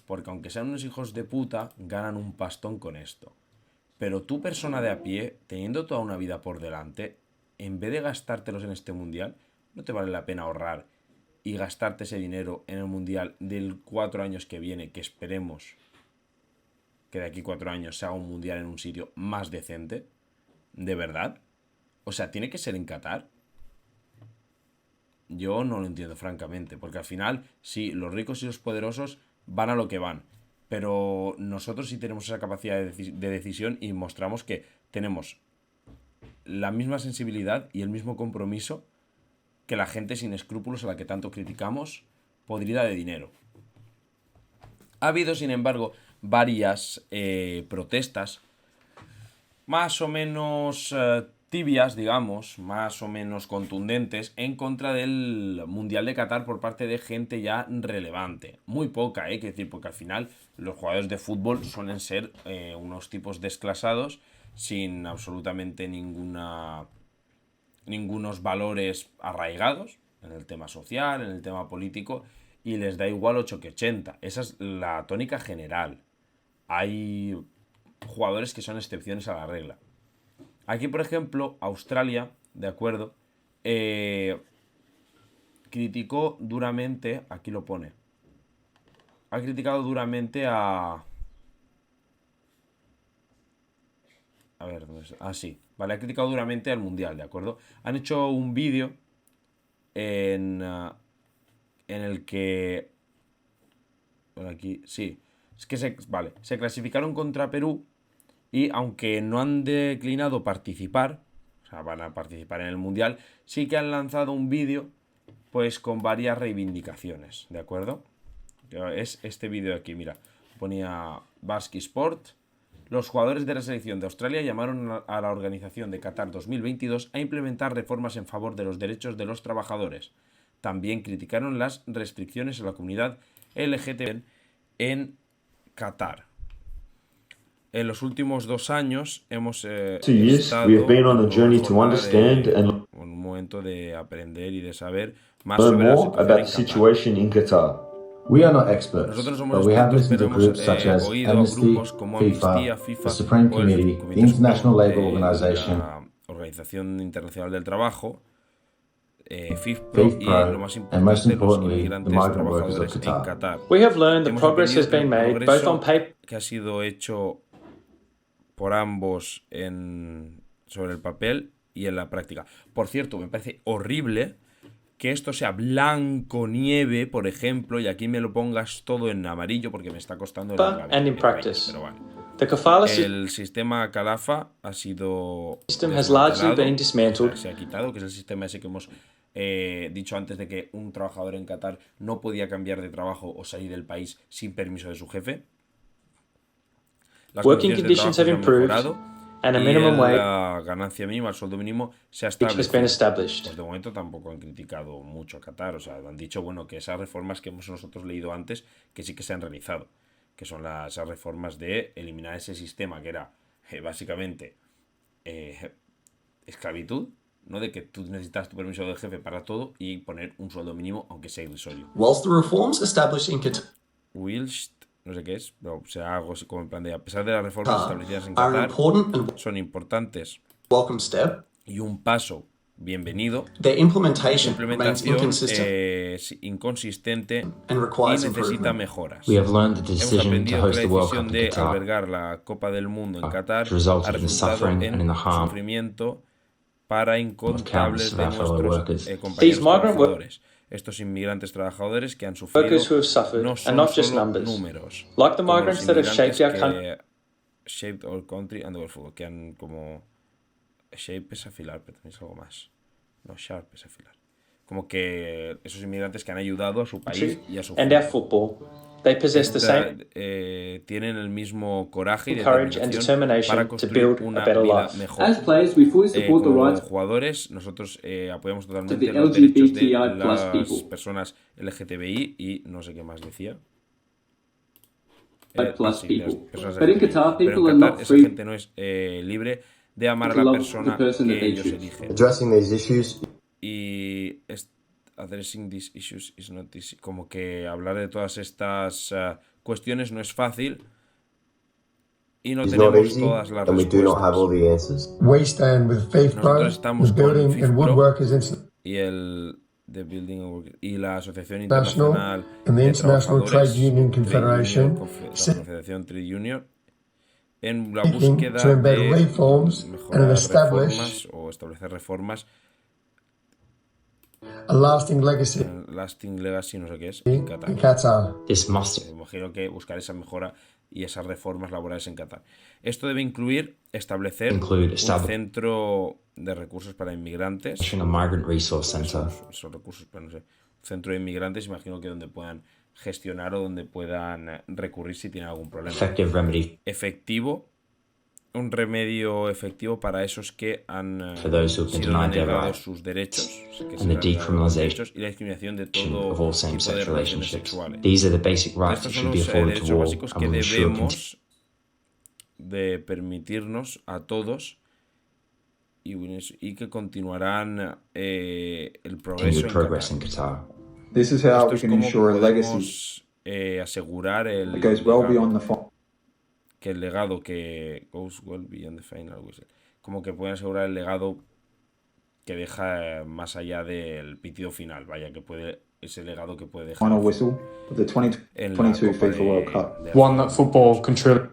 Porque aunque sean unos hijos de puta, ganan un pastón con esto. Pero tú, persona de a pie, teniendo toda una vida por delante, en vez de gastártelos en este mundial, ¿no te vale la pena ahorrar y gastarte ese dinero en el mundial del 4 años que viene, que esperemos que de aquí 4 años se haga un mundial en un sitio más decente? ¿De verdad? O sea, ¿tiene que ser en Qatar? Yo no lo entiendo, francamente, porque al final, sí, los ricos y los poderosos van a lo que van, pero nosotros sí tenemos esa capacidad de decisión y mostramos que tenemos la misma sensibilidad y el mismo compromiso que la gente sin escrúpulos a la que tanto criticamos, podrida de dinero. Ha habido, sin embargo, varias protestas más o menos tibias, digamos, más o menos contundentes en contra del Mundial de Qatar por parte de gente ya relevante. Muy poca, que decir, porque al final los jugadores de fútbol suelen ser unos tipos desclasados sin absolutamente ningunos valores arraigados en el tema social, en el tema político, y les da igual 8 que 80. Esa es la tónica general. Hay jugadores que son excepciones a la regla. Aquí, por ejemplo, Australia, de acuerdo, criticó duramente, aquí lo pone, ha criticado duramente a ver, ¿dónde está? Ah, sí, vale, ha criticado duramente al Mundial, ¿de acuerdo? Han hecho un vídeo en el que, por aquí, sí, es que se clasificaron contra Perú y aunque no han declinado participar, o sea, van a participar en el Mundial, sí que han lanzado un vídeo pues con varias reivindicaciones, ¿de acuerdo? Es este vídeo de aquí, mira, ponía Basque Sport. Los jugadores de la selección de Australia llamaron a la organización de Qatar 2022 a implementar reformas en favor de los derechos de los trabajadores. También criticaron las restricciones a la comunidad LGTB en Qatar. En los últimos 2 años hemos estado en un momento de aprender y de saber más sobre la situación en Qatar. We are not experts, Nosotros no but somos we have expertos, listened pero to hemos groups such as oído a Amnesty, grupos como Amnistía, FIFA, FIFA the Supreme o el Committee, the Comité International Supremo Labour de Organization, la Organización Internacional del Trabajo, FIFPro, y lo FAFEPRO, más and most importante, los importantly, the inmigrantes migrant workers of trabajadores en Qatar. Qatar. We have learned that Hemos progress has aprendido been el made both on progreso paper que ha sido hecho por ambos sobre el papel y en la práctica. Por cierto, me parece horrible que esto sea blanco nieve, por ejemplo, y aquí me lo pongas todo en amarillo porque me está costando el and in practice. pero vale. The kafala El sistema Calafa ha sido system has largely been desmantelado, dismantled. o sea, se ha quitado, que es el sistema ese que hemos dicho antes de que un trabajador en Qatar no podía cambiar de trabajo o salir del país sin permiso de su jefe. Las Working condiciones conditions de have trabajo se han improved, mejorado and a y minimum wage la ganancia mínima, el sueldo mínimo, se ha has been establecido. established. Pues de momento tampoco han criticado mucho a Qatar, o sea, han dicho, bueno, que esas reformas que hemos nosotros leído antes, que sí que se han realizado, que son esas reformas de eliminar ese sistema que era básicamente esclavitud, ¿no? De que tú necesitas tu permiso del jefe para todo y poner un sueldo mínimo, aunque sea irrisorio. Whilst the reforms established in Qatar No sé qué es, pero o sea, algo así como en plan de, a pesar de las reformas establecidas en are Qatar, important and son importantes welcome step, y un paso bienvenido. their Su implementation remains implementación inconsistent es inconsistente and y requires necesita improvement. mejoras. We have learned the Hemos decision to aprendido que host la the World decisión Cup in de Qatar albergar la Copa del Mundo en Qatar has resulted ha in the resultado suffering and in en the harm sufrimiento para of incontables countless of de our fellow nuestros workers. compañeros These migrant trabajadores. Estos inmigrantes trabajadores que han sufrido workers who have suffered no are son not just solo numbers. números, Like the como los migrants that have inmigrantes shaped our country, que shaped our country and the world football, que han como shape es afilar, pero también es algo más. No, sharp es afilar. Como que esos inmigrantes que han ayudado a su país y a su and our fútbol. football. They possess the same Tienen el mismo coraje y courage and determinación para determination to construir build a una better vida life. mejor. As players, we fully support the Como rights jugadores, nosotros apoyamos to totalmente the los derechos de LGBTI plus las people. personas LGTBI y no sé qué más decía. Plus Sí, people. las personas But in LGTBI. Qatar, Pero people en are Qatar not esa free gente no es libre de amar a to la love the persona person that que they ellos choose. eligen. Addressing these issues Y addressing these issues is not easy. Como que hablar de todas estas cuestiones no es fácil y no is not tenemos easy, todas las and we do not have all respuestas. the answers. We stand with FIFPro, Nosotros estamos the con Building and FIFPro Woodworkers y el The Building and Work- y la Asociación International Internacional and the de International Trabajadores, Trade Union Trade Confederation Union, la Confederación Trade Union, en la seeking búsqueda to embed de reforms and mejorar establish reformas o establecer reformas a lasting legacy lasting legacy, no sé qué es, in en Qatar. Qatar. This must Me imagino que buscar esa mejora y esas reformas laborales en Qatar. Esto debe incluir establecer Include un centro de recursos para inmigrantes. a migrant resource center. Esos recursos, pero no sé. Centro de inmigrantes, imagino que donde puedan gestionar o donde puedan recurrir si tienen algún problema. Effective remedy Efectivo. Un remedio efectivo para esos que han for those who have been sido denied their denegados rights. sus derechos, que And se the les han negado los decriminalization derechos y la discriminación de todo of all tipo de same-sex relaciones relationships. sexuales. These are the basic rights that Estos son should be los afforded to derechos all básicos and que will ensure debemos de permitirnos a todos y que continuarán el progreso continued en progress Qatar. in Qatar. This is how Esto we es can como ensure a legacy podemos asegurar el that goes well legado, beyond the final. que el legado que goes well beyond the final whistle. Como que pueden asegurar el legado que deja más allá del pitido final, vaya, que puede ese legado que puede dejar Final whistle of the en la 2022 Copa FIFA World Cup. de One that football can truly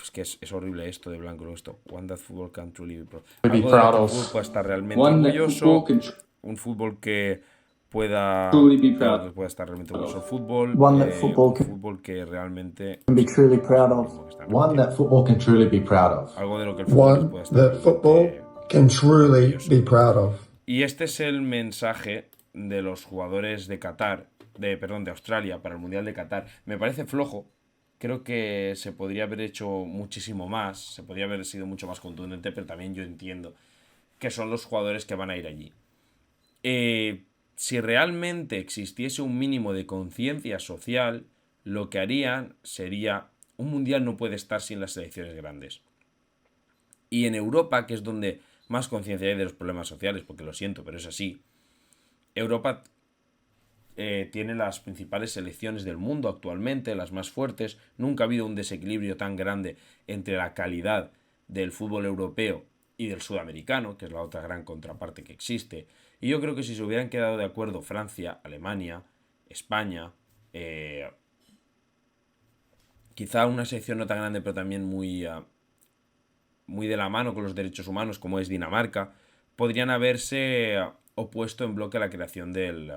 Es que es horrible esto de blanco esto. One that football can truly be proud. be Algo de proud lo que el of. fútbol pueda estar realmente One that orgulloso. football can Un fútbol que pueda, Truly be proud. que pueda estar realmente orgulloso del fútbol. One that football un can- fútbol que realmente be truly proud of. que está One that football can truly be proud of. algo de lo que el fútbol One pueda estar that realmente football can truly be proud of. Y este es el mensaje de los jugadores de Qatar, de Australia para el Mundial de Qatar. Me parece flojo. Creo que se podría haber hecho muchísimo más, se podría haber sido mucho más contundente, pero también yo entiendo que son los jugadores que van a ir allí. Si realmente existiese un mínimo de conciencia social, lo que harían sería, un mundial no puede estar sin las selecciones grandes. Y en Europa, que es donde más conciencia hay de los problemas sociales, porque lo siento, pero es así, Europa tiene las principales selecciones del mundo actualmente, las más fuertes. Nunca ha habido un desequilibrio tan grande entre la calidad del fútbol europeo y del sudamericano, que es la otra gran contraparte que existe. Y yo creo que si se hubieran quedado de acuerdo Francia, Alemania, España, quizá una selección no tan grande, pero también muy de la mano con los derechos humanos, como es Dinamarca, podrían haberse opuesto en bloque a la creación del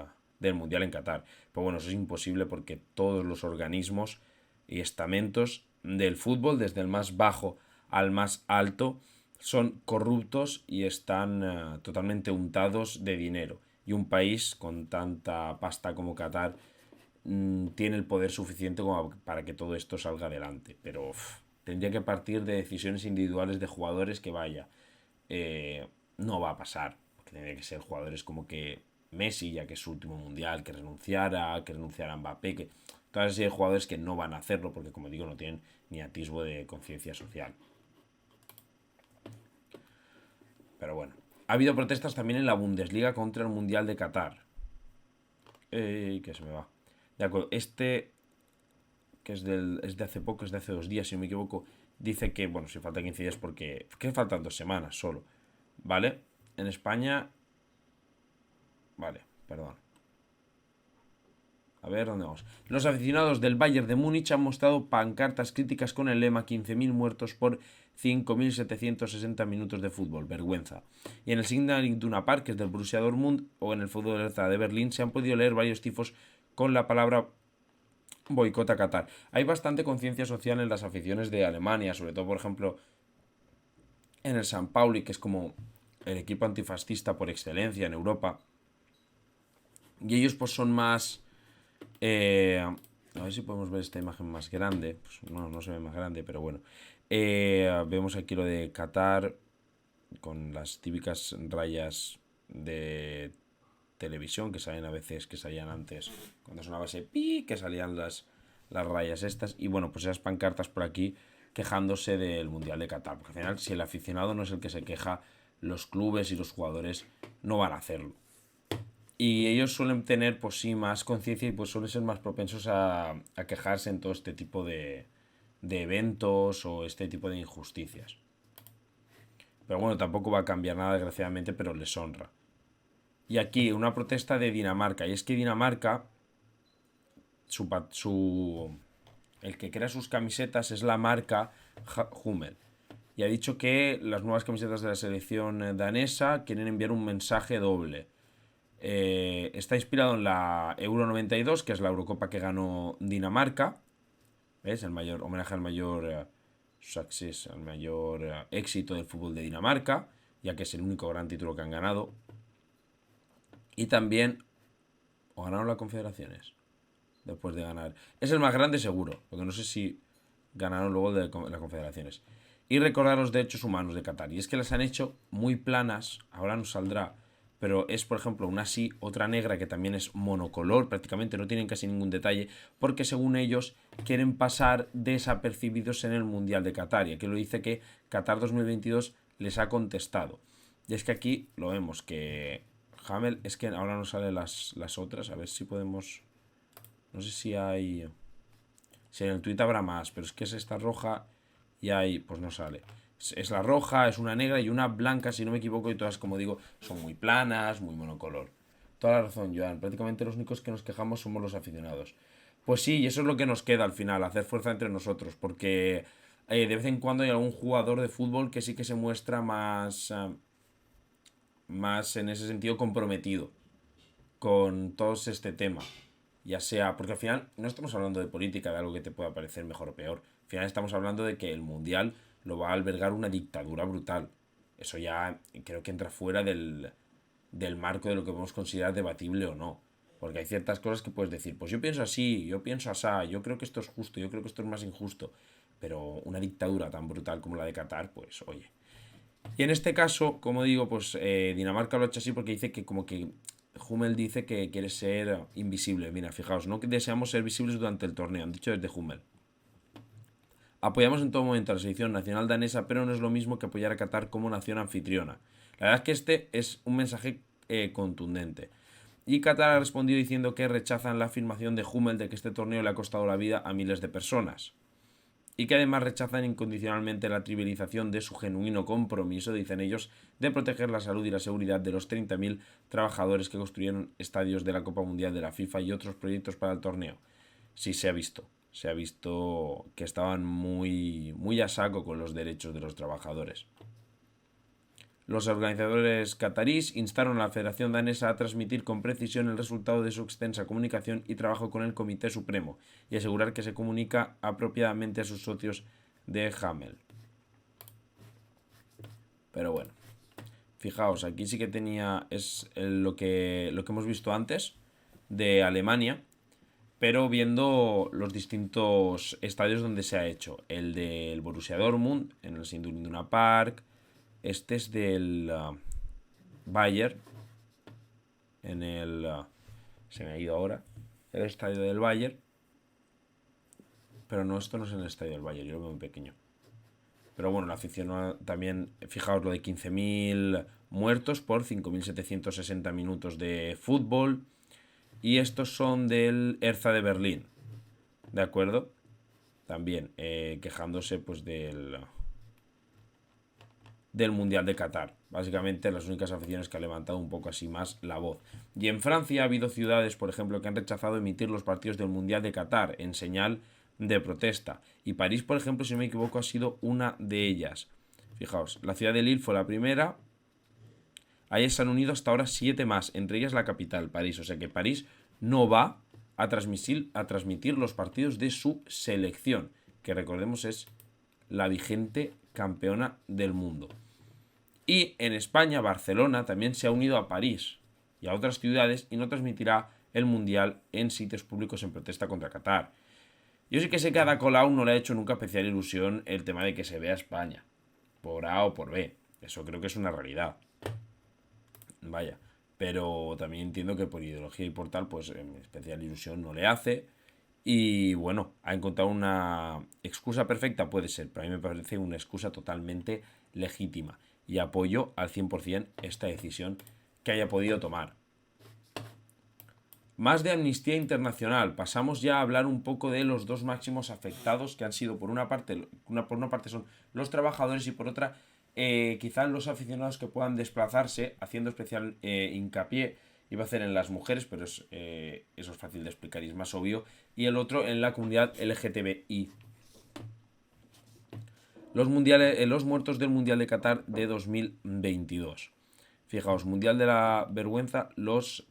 Mundial en Qatar. Pero bueno, eso es imposible porque todos los organismos y estamentos del fútbol, desde el más bajo al más alto, son corruptos y están totalmente untados de dinero. Y un país con tanta pasta como Qatar tiene el poder suficiente como para que todo esto salga adelante. Pero tendría que partir de decisiones individuales de jugadores que no va a pasar. Porque tendría que ser jugadores como que Messi, ya que es su último mundial, que renunciara a Mbappé, que todas esas jugadores que no van a hacerlo porque, como digo, no tienen ni atisbo de conciencia social. Pero bueno, ha habido protestas también en la Bundesliga contra el Mundial de Qatar. Que se me va. De acuerdo, que es de hace poco, es de hace 2 días, si no me equivoco, dice que, bueno, si falta 15 días porque... que faltan 2 semanas solo, ¿vale? En España... Vale, perdón. A ver, ¿dónde vamos? Los aficionados del Bayern de Múnich han mostrado pancartas críticas con el lema 15.000 muertos por 5.760 minutos de fútbol. Vergüenza. Y en el Signal Iduna Park, que es del Borussia Dortmund, o en el fútbol Hertha de Berlín, se han podido leer varios tifos con la palabra boicot a Qatar. Hay bastante conciencia social en las aficiones de Alemania, sobre todo, por ejemplo, en el San Pauli, que es como el equipo antifascista por excelencia en Europa. Y ellos pues son más... a ver si podemos ver esta imagen más grande. Pues no se ve más grande, pero bueno. Vemos aquí lo de Qatar con las típicas rayas de televisión que salen a veces, que salían antes, cuando sonaba ese pi, que salían las rayas estas. Y bueno, pues esas pancartas por aquí quejándose del Mundial de Qatar. Porque al final, si el aficionado no es el que se queja, los clubes y los jugadores no van a hacerlo. Y ellos suelen tener, pues sí, más conciencia y pues suelen ser más propensos a quejarse en todo este tipo de eventos o este tipo de injusticias. Pero bueno, tampoco va a cambiar nada, desgraciadamente, pero les honra. Y aquí una protesta de Dinamarca. Y es que Dinamarca, el que crea sus camisetas es la marca Hummel. Y ha dicho que las nuevas camisetas de la selección danesa quieren enviar un mensaje doble. Está inspirado en la Euro 92, que es la Eurocopa que ganó Dinamarca. ¿Ves? El mayor homenaje al mayor success, al mayor éxito del fútbol de Dinamarca, ya que es el único gran título que han ganado. Y también o ganaron las Confederaciones después de ganar. Es el más grande seguro, porque no sé si ganaron luego de las Confederaciones. Y recordar los derechos humanos de Qatar. Y es que las han hecho muy planas, ahora nos saldrá. Pero es, por ejemplo, una así, otra negra que también es monocolor, prácticamente no tienen casi ningún detalle, porque según ellos quieren pasar desapercibidos en el Mundial de Qatar. Y aquí lo dice que Qatar 2022 les ha contestado. Y es que aquí lo vemos, que Hamel, es que ahora nos salen las otras, a ver si podemos... No sé si hay... Si en el tweet habrá más, pero es que es esta roja y ahí pues no sale. Es la roja, es una negra y una blanca, si no me equivoco, y todas, como digo, son muy planas, muy monocolor. Toda la razón, Joan. Prácticamente los únicos que nos quejamos somos los aficionados. Pues sí, y eso es lo que nos queda al final, hacer fuerza entre nosotros, porque de vez en cuando hay algún jugador de fútbol que sí que se muestra más en ese sentido comprometido con todo este tema. Ya sea, porque al final no estamos hablando de política, de algo que te pueda parecer mejor o peor. Al final estamos hablando de que el Mundial lo va a albergar una dictadura brutal. Eso ya creo que entra fuera del marco de lo que podemos considerar debatible o no. Porque hay ciertas cosas que puedes decir, pues yo pienso así, yo pienso asá, yo creo que esto es justo, yo creo que esto es más injusto. Pero una dictadura tan brutal como la de Qatar, pues oye. Y en este caso, como digo, pues Dinamarca lo ha hecho así porque dice que como que Hummel dice que quiere ser invisible. Mira, fijaos, no que deseamos ser visibles durante el torneo, han dicho desde Hummel. Apoyamos en todo momento a la selección nacional danesa, pero no es lo mismo que apoyar a Qatar como nación anfitriona. La verdad es que este es un mensaje contundente. Y Qatar ha respondido diciendo que rechazan la afirmación de Hummel de que este torneo le ha costado la vida a miles de personas. Y que además rechazan incondicionalmente la trivialización de su genuino compromiso, dicen ellos, de proteger la salud y la seguridad de los 30.000 trabajadores que construyeron estadios de la Copa Mundial de la FIFA y otros proyectos para el torneo. Sí, se ha visto que estaban muy a saco con los derechos de los trabajadores. Los organizadores catarís instaron a la Federación Danesa a transmitir con precisión el resultado de su extensa comunicación y trabajo con el Comité Supremo y asegurar que se comunica apropiadamente a sus socios de Hamel. Pero bueno, fijaos, aquí sí que es lo que hemos visto antes de Alemania, pero viendo los distintos estadios donde se ha hecho. El del Borussia Dortmund, en el Signal Iduna Park. Este es del Bayern. En el... se me ha ido ahora. El estadio del Bayern. Pero no, esto no es en el estadio del Bayern. Yo lo veo muy pequeño. Pero bueno, la afición también... Fijaos lo de 15.000 muertos por 5.760 minutos de fútbol. Y estos son del Hertha de Berlín. ¿De acuerdo? también quejándose pues del Mundial de Qatar. Básicamente las únicas aficiones que han levantado un poco así más la voz. Y en Francia ha habido ciudades, por ejemplo, que han rechazado emitir los partidos del Mundial de Qatar en señal de protesta. Y París, por ejemplo, si no me equivoco, ha sido una de ellas. Fijaos, la ciudad de Lille fue la primera. Ahí se han unido hasta ahora 7 más, entre ellas la capital, París. O sea que París no va a transmitir los partidos de su selección, que recordemos es la vigente campeona del mundo. Y en España, Barcelona también se ha unido a París y a otras ciudades y no transmitirá el Mundial en sitios públicos en protesta contra Qatar. Yo sí que sé que a Ada Colau no le ha hecho nunca especial ilusión el tema de que se vea España, por A o por B. Eso creo que es una realidad. Vaya, pero también entiendo que por ideología y por tal, pues especial ilusión no le hace. Y bueno, ha encontrado una excusa perfecta, puede ser, pero a mí me parece una excusa totalmente legítima. Y apoyo al 100% esta decisión que haya podido tomar. Más de Amnistía Internacional. Pasamos ya a hablar un poco de los dos máximos afectados, que han sido por una parte son los trabajadores y por otra quizás los aficionados que puedan desplazarse, haciendo especial hincapié, iba a hacer en las mujeres, pero eso es fácil de explicar y es más obvio, y el otro en la comunidad LGTBI. Los muertos del Mundial de Qatar de 2022. Fijaos, Mundial de la Vergüenza, los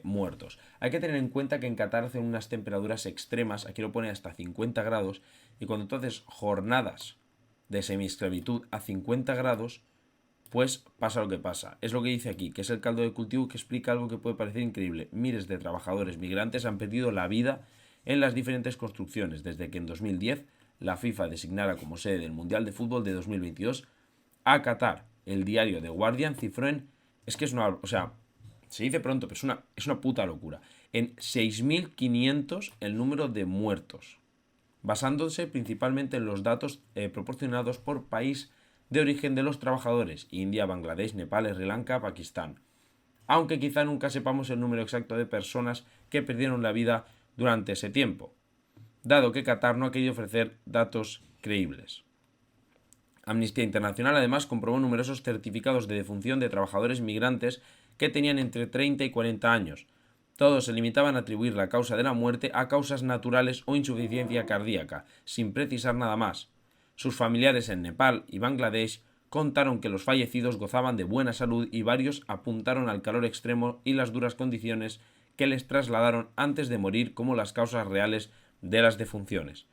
muertos. Hay que tener en cuenta que en Qatar hacen unas temperaturas extremas, aquí lo pone hasta 50 grados, y cuando tú haces jornadas de semiesclavitud a 50 grados, pues pasa lo que pasa. Es lo que dice aquí, que es el caldo de cultivo que explica algo que puede parecer increíble. Miles de trabajadores migrantes han perdido la vida en las diferentes construcciones, desde que en 2010 la FIFA designara como sede del Mundial de Fútbol de 2022 a Qatar. El diario The Guardian cifró en... Es que es una... O sea, se dice pronto, pero es una puta locura. En 6.500 el número de muertos, basándose principalmente en los datos proporcionados por país de origen de los trabajadores: India, Bangladesh, Nepal, Sri Lanka, Pakistán. Aunque quizá nunca sepamos el número exacto de personas que perdieron la vida durante ese tiempo, dado que Qatar no ha querido ofrecer datos creíbles. Amnistía Internacional además comprobó numerosos certificados de defunción de trabajadores migrantes que tenían entre 30 y 40 años. Todos se limitaban a atribuir la causa de la muerte a causas naturales o insuficiencia cardíaca, sin precisar nada más. Sus familiares en Nepal y Bangladesh contaron que los fallecidos gozaban de buena salud y varios apuntaron al calor extremo y las duras condiciones que les trasladaron antes de morir como las causas reales de las defunciones.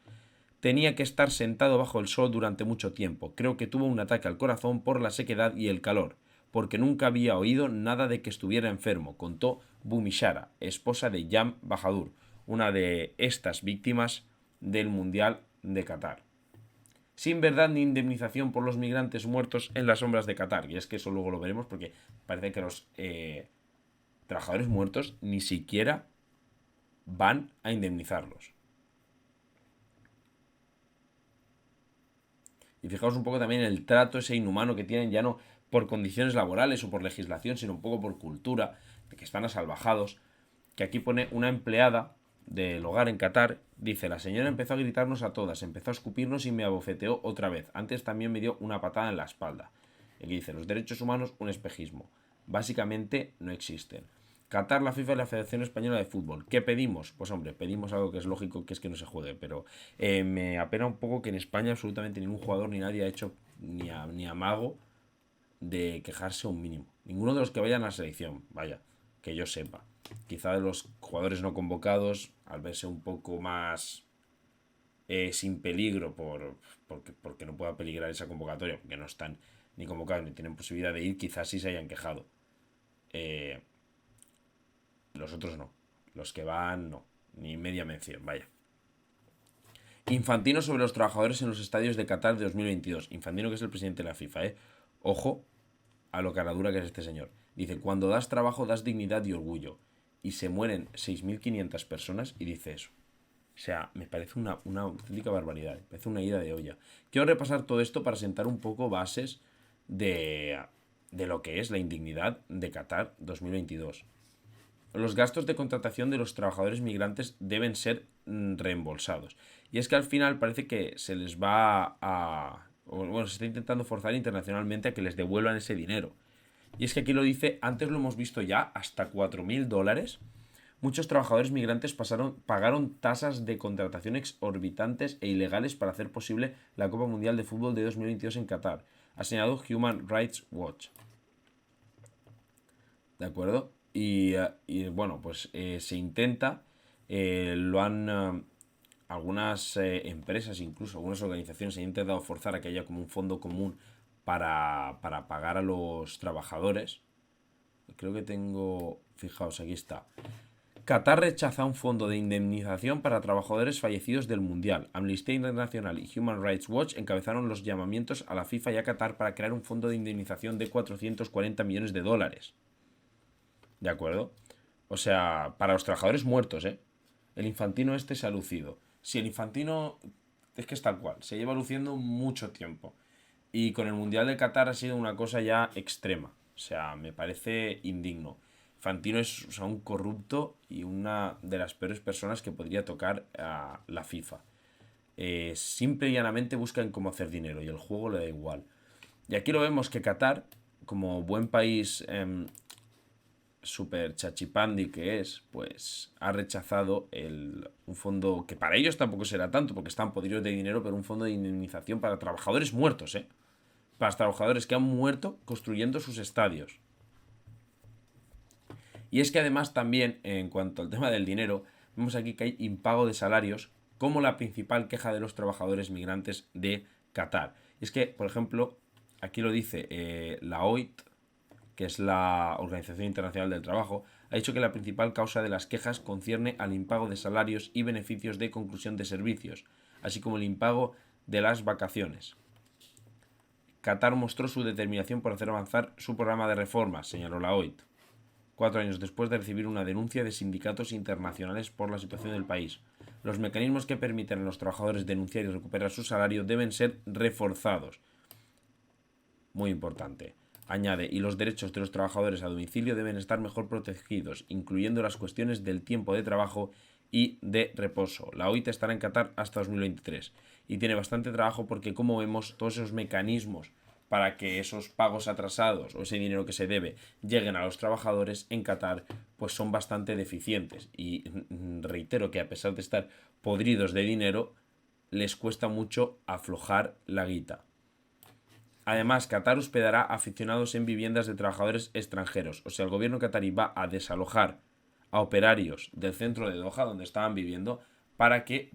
Tenía que estar sentado bajo el sol durante mucho tiempo. Creo que tuvo un ataque al corazón por la sequedad y el calor, porque nunca había oído nada de que estuviera enfermo, contó Bhumishara, esposa de Jam Bahadur, una de estas víctimas del Mundial de Qatar. Sin verdad ni indemnización por los migrantes muertos en las sombras de Qatar. Y es que eso luego lo veremos, porque parece que los trabajadores muertos ni siquiera van a indemnizarlos. Y fijaos un poco también en el trato ese inhumano que tienen, ya no por condiciones laborales o por legislación, sino un poco por cultura, de que están asalvajados. Que aquí pone una empleada del hogar en Qatar, dice: la señora empezó a gritarnos a todas, empezó a escupirnos y me abofeteó otra vez. Antes también me dio una patada en la espalda. Y aquí dice: los derechos humanos, un espejismo. Básicamente no existen. Qatar, la FIFA y la Federación Española de Fútbol. ¿Qué pedimos? Pues hombre, pedimos algo que es lógico, que es que no se juegue, pero me apena un poco que en España absolutamente ningún jugador ni nadie ha hecho ni amago de quejarse un mínimo. Ninguno de los que vayan a la selección, vaya, que yo sepa. Quizá de los jugadores no convocados, al verse un poco más sin peligro porque no pueda peligrar esa convocatoria, porque no están ni convocados ni tienen posibilidad de ir, quizás sí se hayan quejado. Los otros no. Los que van, no. Ni media mención, vaya. Infantino sobre los trabajadores en los estadios de Qatar de 2022. Infantino, que es el presidente de la FIFA, Ojo a lo caradura que es este señor. Dice: cuando das trabajo, das dignidad y orgullo. Y se mueren 6.500 personas y dice eso. O sea, me parece una auténtica barbaridad. Me parece una ida de olla. Quiero repasar todo esto para sentar un poco bases de lo que es la indignidad de Qatar 2022. los gastos de contratación de los trabajadores migrantes deben ser reembolsados. Y es que al final parece que se les va se está intentando forzar internacionalmente a que les devuelvan ese dinero. Y es que aquí lo dice, antes lo hemos visto ya, hasta $4.000. Muchos trabajadores migrantes pagaron tasas de contratación exorbitantes e ilegales para hacer posible la Copa Mundial de Fútbol de 2022 en Qatar, ha señalado Human Rights Watch. ¿De acuerdo? Y bueno, pues se intenta, lo han algunas empresas, incluso algunas organizaciones, han intentado forzar a que haya como un fondo común para pagar a los trabajadores. Creo que tengo, fijaos, aquí está. Qatar rechaza un fondo de indemnización para trabajadores fallecidos del Mundial. Amnistía Internacional y Human Rights Watch encabezaron los llamamientos a la FIFA y a Qatar para crear un fondo de indemnización de $440 millones. ¿De acuerdo? O sea, para los trabajadores muertos, ¿eh? El Infantino se ha lucido. Si el Infantino, es que es tal cual, se lleva luciendo mucho tiempo. Y con el Mundial de Qatar ha sido una cosa ya extrema. O sea, me parece indigno. Infantino es, o sea, un corrupto y una de las peores personas que podría tocar a la FIFA. Simple y llanamente buscan cómo hacer dinero y el juego le da igual. Y aquí lo vemos que Qatar, como buen país super chachipandi que es, pues ha rechazado un fondo que para ellos tampoco será tanto porque están podridos de dinero, pero un fondo de indemnización para trabajadores muertos, para los trabajadores que han muerto construyendo sus estadios. Y es que además también, en cuanto al tema del dinero, vemos aquí que hay impago de salarios como la principal queja de los trabajadores migrantes de Qatar. Y es que, por ejemplo, aquí lo dice la OIT, que es la Organización Internacional del Trabajo, ha dicho que la principal causa de las quejas concierne al impago de salarios y beneficios de conclusión de servicios, así como el impago de las vacaciones. Qatar mostró su determinación por hacer avanzar su programa de reformas, señaló la OIT, 4 años después de recibir una denuncia de sindicatos internacionales por la situación del país. Los mecanismos que permiten a los trabajadores denunciar y recuperar su salario deben ser reforzados. Muy importante. Añade, y los derechos de los trabajadores a domicilio deben estar mejor protegidos, incluyendo las cuestiones del tiempo de trabajo y de reposo. La OIT estará en Qatar hasta 2023 y tiene bastante trabajo porque, como vemos, todos esos mecanismos para que esos pagos atrasados o ese dinero que se debe lleguen a los trabajadores en Qatar, pues son bastante deficientes. Y reitero que a pesar de estar podridos de dinero, les cuesta mucho aflojar la guita. Además, Qatar hospedará aficionados en viviendas de trabajadores extranjeros. O sea, el gobierno qatarí va a desalojar a operarios del centro de Doha, donde estaban viviendo, para que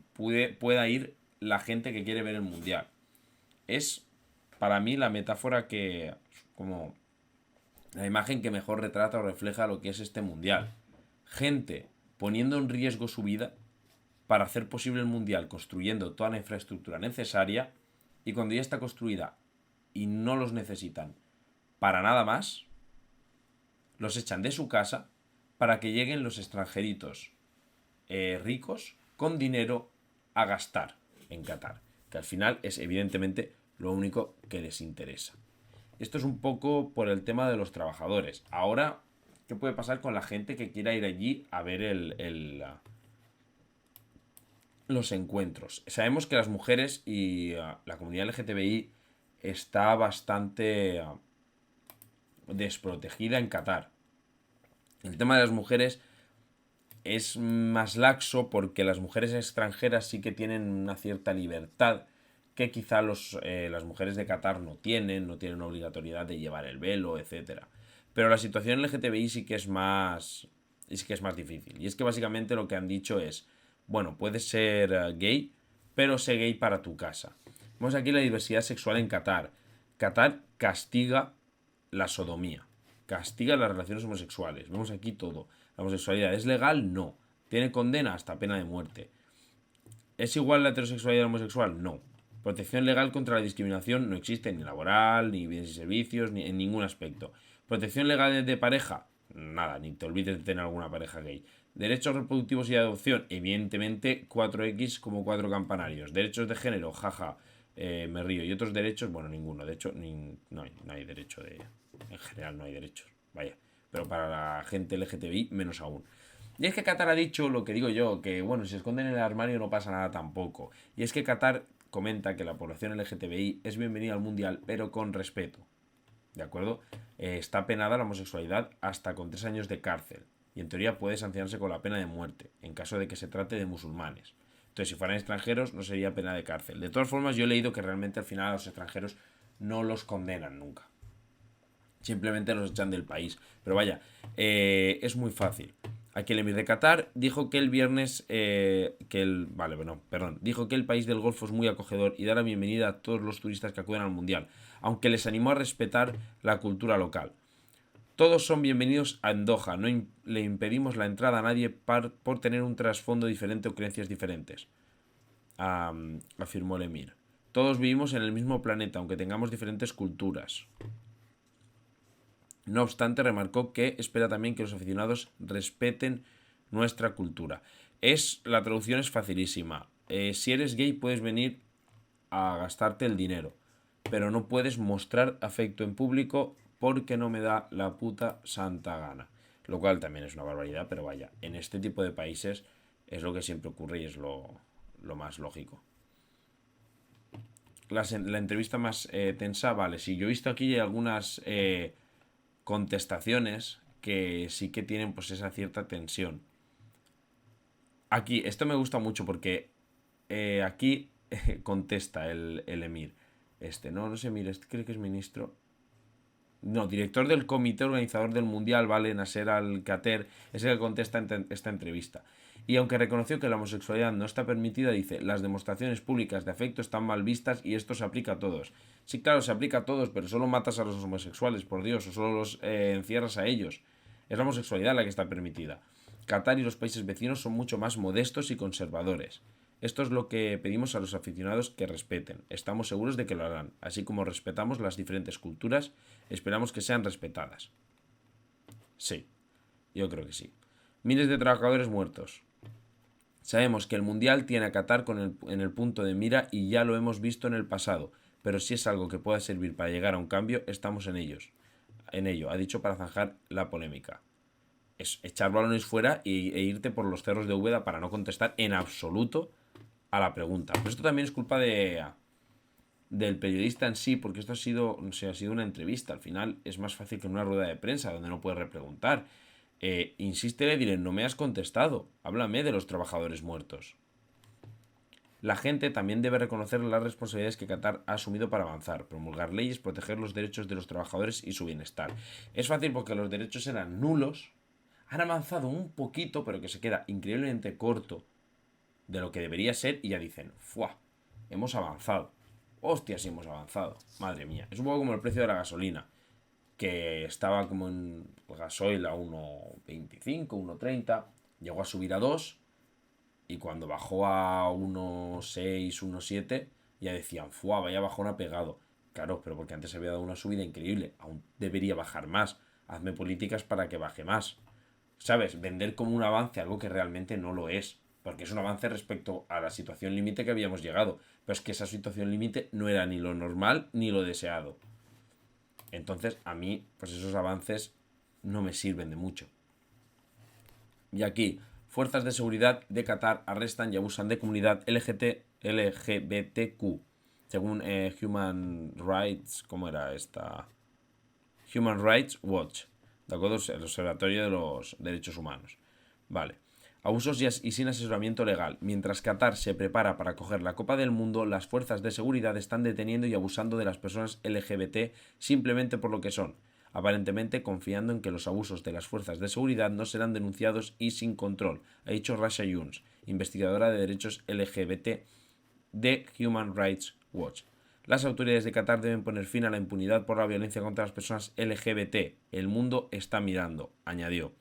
pueda ir la gente que quiere ver el Mundial. Es, para mí, la metáfora que, como la imagen que mejor retrata o refleja lo que es este Mundial. Gente poniendo en riesgo su vida para hacer posible el Mundial, construyendo toda la infraestructura necesaria, y cuando ya está construida y no los necesitan para nada más, los echan de su casa para que lleguen los extranjeritos ricos con dinero a gastar en Qatar, que al final es evidentemente lo único que les interesa. Esto es un poco por el tema de los trabajadores. Ahora, ¿qué puede pasar con la gente que quiera ir allí a ver los encuentros? Sabemos que las mujeres y la comunidad LGTBI está bastante desprotegida en Qatar. El tema de las mujeres es más laxo porque las mujeres extranjeras sí que tienen una cierta libertad que quizá las mujeres de Qatar no tienen obligatoriedad de llevar el velo, etc. Pero la situación LGTBI sí que es más difícil. Y es que básicamente lo que han dicho es, bueno, puedes ser gay, pero sé gay para tu casa. Vemos aquí la diversidad sexual en Qatar. Qatar castiga la sodomía, castiga las relaciones homosexuales. Vemos aquí todo. La homosexualidad es legal, no. Tiene condena hasta pena de muerte. ¿Es igual la heterosexualidad y la homosexual? No. Protección legal contra la discriminación no existe, ni laboral, ni bienes y servicios, ni en ningún aspecto. Protección legal de pareja, nada, ni te olvides de tener alguna pareja gay. Derechos reproductivos y de adopción, evidentemente 4X como 4 campanarios. Derechos de género, jaja, me río. Y otros derechos, bueno, ninguno. De hecho, no hay derecho en general no hay derechos. Vaya. pero para la gente LGTBI menos aún. Y es que Qatar ha dicho lo que digo yo, que bueno, si se esconden en el armario no pasa nada tampoco. Y es que Qatar comenta que la población LGTBI es bienvenida al Mundial, pero con respeto. ¿De acuerdo? Está penada la homosexualidad hasta con 3 años de cárcel. Y en teoría puede sancionarse con la pena de muerte, en caso de que se trate de musulmanes. Entonces, si fueran extranjeros, no sería pena de cárcel. De todas formas, yo he leído que realmente al final a los extranjeros no los condenan nunca. Simplemente los echan del país. Pero vaya, es muy fácil. Aquí el emir de Qatar dijo que el viernes, dijo que el país del Golfo es muy acogedor y da la bienvenida a todos los turistas que acuden al Mundial, aunque les animó a respetar la cultura local. Todos son bienvenidos a Doha, no le impedimos la entrada a nadie por tener un trasfondo diferente o creencias diferentes, afirmó el emir. Todos vivimos en el mismo planeta, aunque tengamos diferentes culturas. No obstante, remarcó que espera también que los aficionados respeten nuestra cultura. La traducción es facilísima. Si eres gay puedes venir a gastarte el dinero, pero no puedes mostrar afecto en público porque no me da la puta santa gana. Lo cual también es una barbaridad, pero vaya, en este tipo de países es lo que siempre ocurre y es lo más lógico. La entrevista más tensa, vale, sí, yo he visto aquí algunas contestaciones que sí que tienen pues esa cierta tensión. Aquí, esto me gusta mucho porque aquí contesta el emir. No sé, emir, creo que es ministro. No, director del comité organizador del Mundial, vale, Nasser Al-Khater, es el que contesta esta entrevista. Y aunque reconoció que la homosexualidad no está permitida, dice, las demostraciones públicas de afecto están mal vistas y esto se aplica a todos. Sí, claro, se aplica a todos, pero solo matas a los homosexuales, por Dios, o solo los encierras a ellos. Es la homosexualidad la que está permitida. Qatar y los países vecinos son mucho más modestos y conservadores. Esto es lo que pedimos a los aficionados que respeten. Estamos seguros de que lo harán. Así como respetamos las diferentes culturas, esperamos que sean respetadas. Sí, yo creo que sí. Miles de trabajadores muertos. Sabemos que el Mundial tiene a Qatar en el punto de mira y ya lo hemos visto en el pasado, pero si es algo que pueda servir para llegar a un cambio, estamos en ello, ha dicho para zanjar la polémica. Es echar balones fuera e irte por los cerros de Úbeda para no contestar en absoluto a la pregunta. Pero esto también es culpa del periodista en sí, porque esto ha sido una entrevista. Al final es más fácil que en una rueda de prensa donde no puedes repreguntar. Insístele, dile, no me has contestado, háblame de los trabajadores muertos. La gente también debe reconocer las responsabilidades que Qatar ha asumido para avanzar, promulgar leyes, proteger los derechos de los trabajadores y su bienestar. Es fácil porque los derechos eran nulos, han avanzado un poquito, pero que se queda increíblemente corto de lo que debería ser y ya dicen, ¡fua! Hemos avanzado. Hostia, sí hemos avanzado. Madre mía. Es un poco como el precio de la gasolina, que estaba como en gasoil a 1,25, 1,30, llegó a subir a 2 y cuando bajó a 1,6, 1,7 ya decían, ¡fua! Vaya bajón ha pegado. Claro, pero porque antes había dado una subida increíble, aún debería bajar más. Hazme políticas para que baje más. ¿Sabes? Vender como un avance algo que realmente no lo es. Porque es un avance respecto a la situación límite que habíamos llegado. Pero es que esa situación límite no era ni lo normal ni lo deseado. Entonces, a mí, pues esos avances no me sirven de mucho. Y aquí, fuerzas de seguridad de Qatar arrestan y abusan de comunidad LGBTQ. Según Human Rights, ¿cómo era esta? Human Rights Watch. ¿De acuerdo? El Observatorio de los Derechos Humanos. Vale. Abusos y sin asesoramiento legal. Mientras Qatar se prepara para acoger la Copa del Mundo, las fuerzas de seguridad están deteniendo y abusando de las personas LGBT simplemente por lo que son, aparentemente confiando en que los abusos de las fuerzas de seguridad no serán denunciados y sin control, ha dicho Rasha Younes, investigadora de derechos LGBT de Human Rights Watch. Las autoridades de Qatar deben poner fin a la impunidad por la violencia contra las personas LGBT. El mundo está mirando, añadió.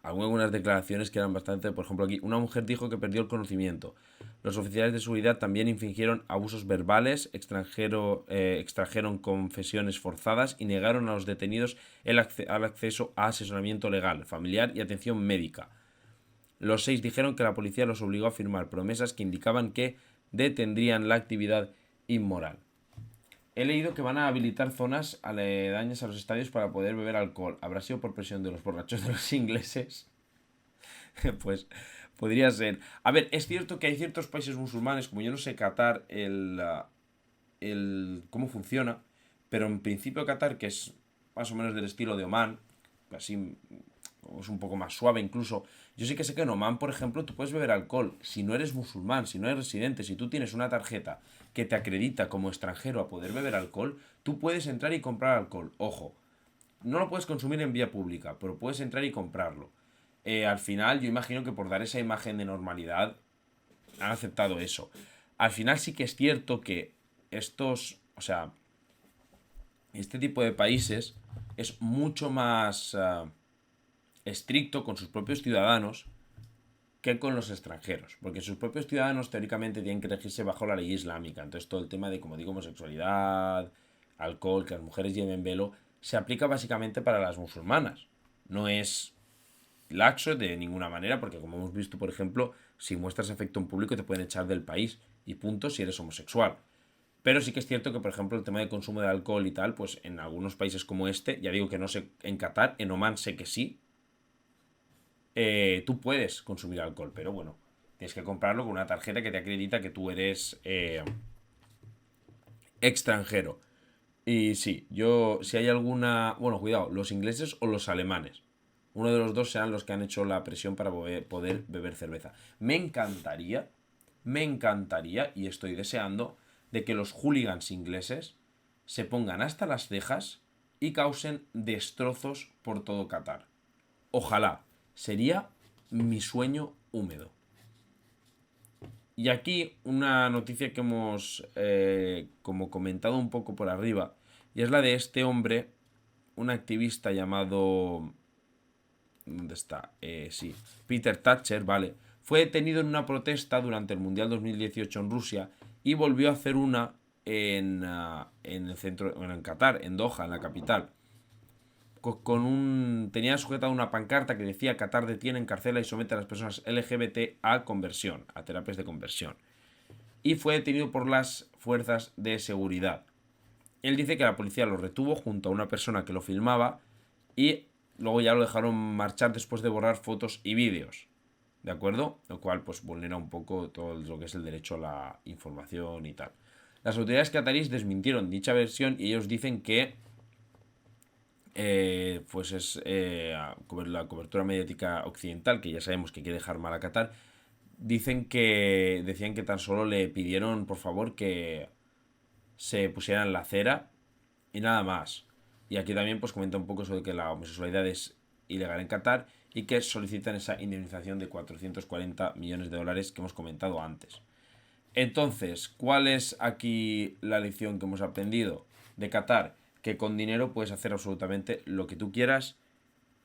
Algunas declaraciones que eran bastante, por ejemplo aquí, una mujer dijo que perdió el conocimiento. Los oficiales de seguridad también infringieron abusos verbales, extrajeron confesiones forzadas y negaron a los detenidos el acceso a asesoramiento legal, familiar y atención médica. Los 6 dijeron que la policía los obligó a firmar promesas que indicaban que detendrían la actividad inmoral. He leído que van a habilitar zonas aledañas a los estadios para poder beber alcohol. ¿Habrá sido por presión de los borrachos de los ingleses? Pues podría ser. A ver, es cierto que hay ciertos países musulmanes, como yo no sé Qatar, cómo funciona, pero en principio Qatar, que es más o menos del estilo de Omán, así es un poco más suave incluso. Yo sí que sé que en Omán, por ejemplo, tú puedes beber alcohol si no eres musulmán, si no eres residente, si tú tienes una tarjeta que te acredita como extranjero a poder beber alcohol, tú puedes entrar y comprar alcohol. Ojo, no lo puedes consumir en vía pública, pero puedes entrar y comprarlo. Al final, yo imagino que por dar esa imagen de normalidad, han aceptado eso. Al final sí que es cierto que o sea, este tipo de países es mucho más estricto con sus propios ciudadanos que con los extranjeros, porque sus propios ciudadanos teóricamente tienen que regirse bajo la ley islámica. Entonces todo el tema de, como digo, homosexualidad, alcohol, que las mujeres lleven velo, se aplica básicamente para las musulmanas. No es laxo de ninguna manera, porque como hemos visto, por ejemplo, si muestras afecto en público te pueden echar del país, y punto si eres homosexual. Pero sí que es cierto que, por ejemplo, el tema de consumo de alcohol y tal, pues en algunos países como este, ya digo que no sé, en Qatar, en Omán sé que sí, tú puedes consumir alcohol, pero bueno, tienes que comprarlo con una tarjeta que te acredita que tú eres extranjero. Y sí, si hay alguna... Bueno, cuidado, los ingleses o los alemanes. Uno de los dos serán los que han hecho la presión para poder beber cerveza. Me encantaría, y estoy deseando, de que los hooligans ingleses se pongan hasta las cejas y causen destrozos por todo Qatar. Ojalá. Sería mi sueño húmedo. Y aquí una noticia que hemos como comentado un poco por arriba, y es la de este hombre, un activista llamado... ¿Dónde está? Sí, Peter Thatcher, vale. Fue detenido en una protesta durante el Mundial 2018 en Rusia y volvió a hacer una en el centro, en Qatar, en Doha, en la capital. Tenía sujetada una pancarta que decía: Qatar detiene, encarcela y somete a las personas LGBT a conversión, a terapias de conversión. Y fue detenido por las fuerzas de seguridad. Él dice que la policía lo retuvo junto a una persona que lo filmaba y luego ya lo dejaron marchar después de borrar fotos y vídeos. ¿De acuerdo? Lo cual pues vulnera un poco todo lo que es el derecho a la información y tal. Las autoridades cataríes desmintieron dicha versión y ellos dicen que pues es la cobertura mediática occidental, que ya sabemos que quiere dejar mal a Qatar. Decían que tan solo le pidieron por favor que se pusieran la cera y nada más. Y aquí también pues comenta un poco sobre que la homosexualidad es ilegal en Qatar y que solicitan esa indemnización de 440 millones de dólares que hemos comentado antes. Entonces, ¿cuál es aquí la lección que hemos aprendido de Qatar? Que con dinero puedes hacer absolutamente lo que tú quieras,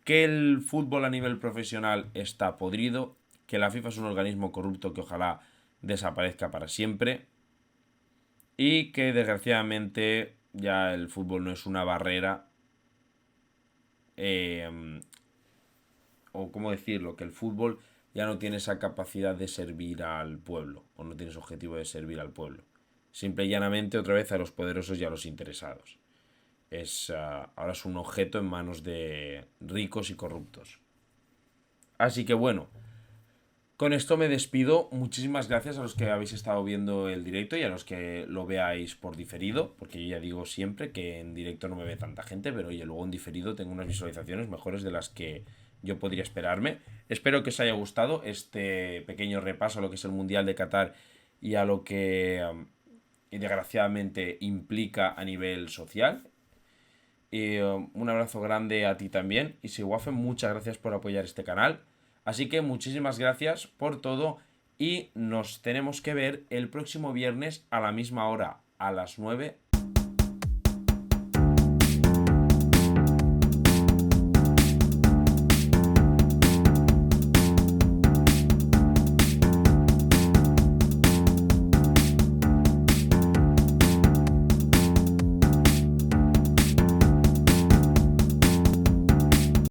que el fútbol a nivel profesional está podrido, que la FIFA es un organismo corrupto que ojalá desaparezca para siempre y que desgraciadamente ya el fútbol no es una barrera o cómo decirlo, que el fútbol ya no tiene esa capacidad de servir al pueblo o no tiene ese objetivo de servir al pueblo, simple y llanamente otra vez a los poderosos y a los interesados. Ahora es un objeto en manos de ricos y corruptos. Así que bueno, con esto me despido. Muchísimas gracias a los que habéis estado viendo el directo y a los que lo veáis por diferido, porque yo ya digo siempre que en directo no me ve tanta gente, pero oye, luego en diferido tengo unas visualizaciones mejores de las que yo podría esperarme. Espero que os haya gustado este pequeño repaso a lo que es el Mundial de Qatar y a lo que desgraciadamente implica a nivel social. Un abrazo grande a ti también. Y si Waffen, muchas gracias por apoyar este canal. Así que muchísimas gracias por todo. Y nos tenemos que ver el próximo viernes a la misma hora, a las 9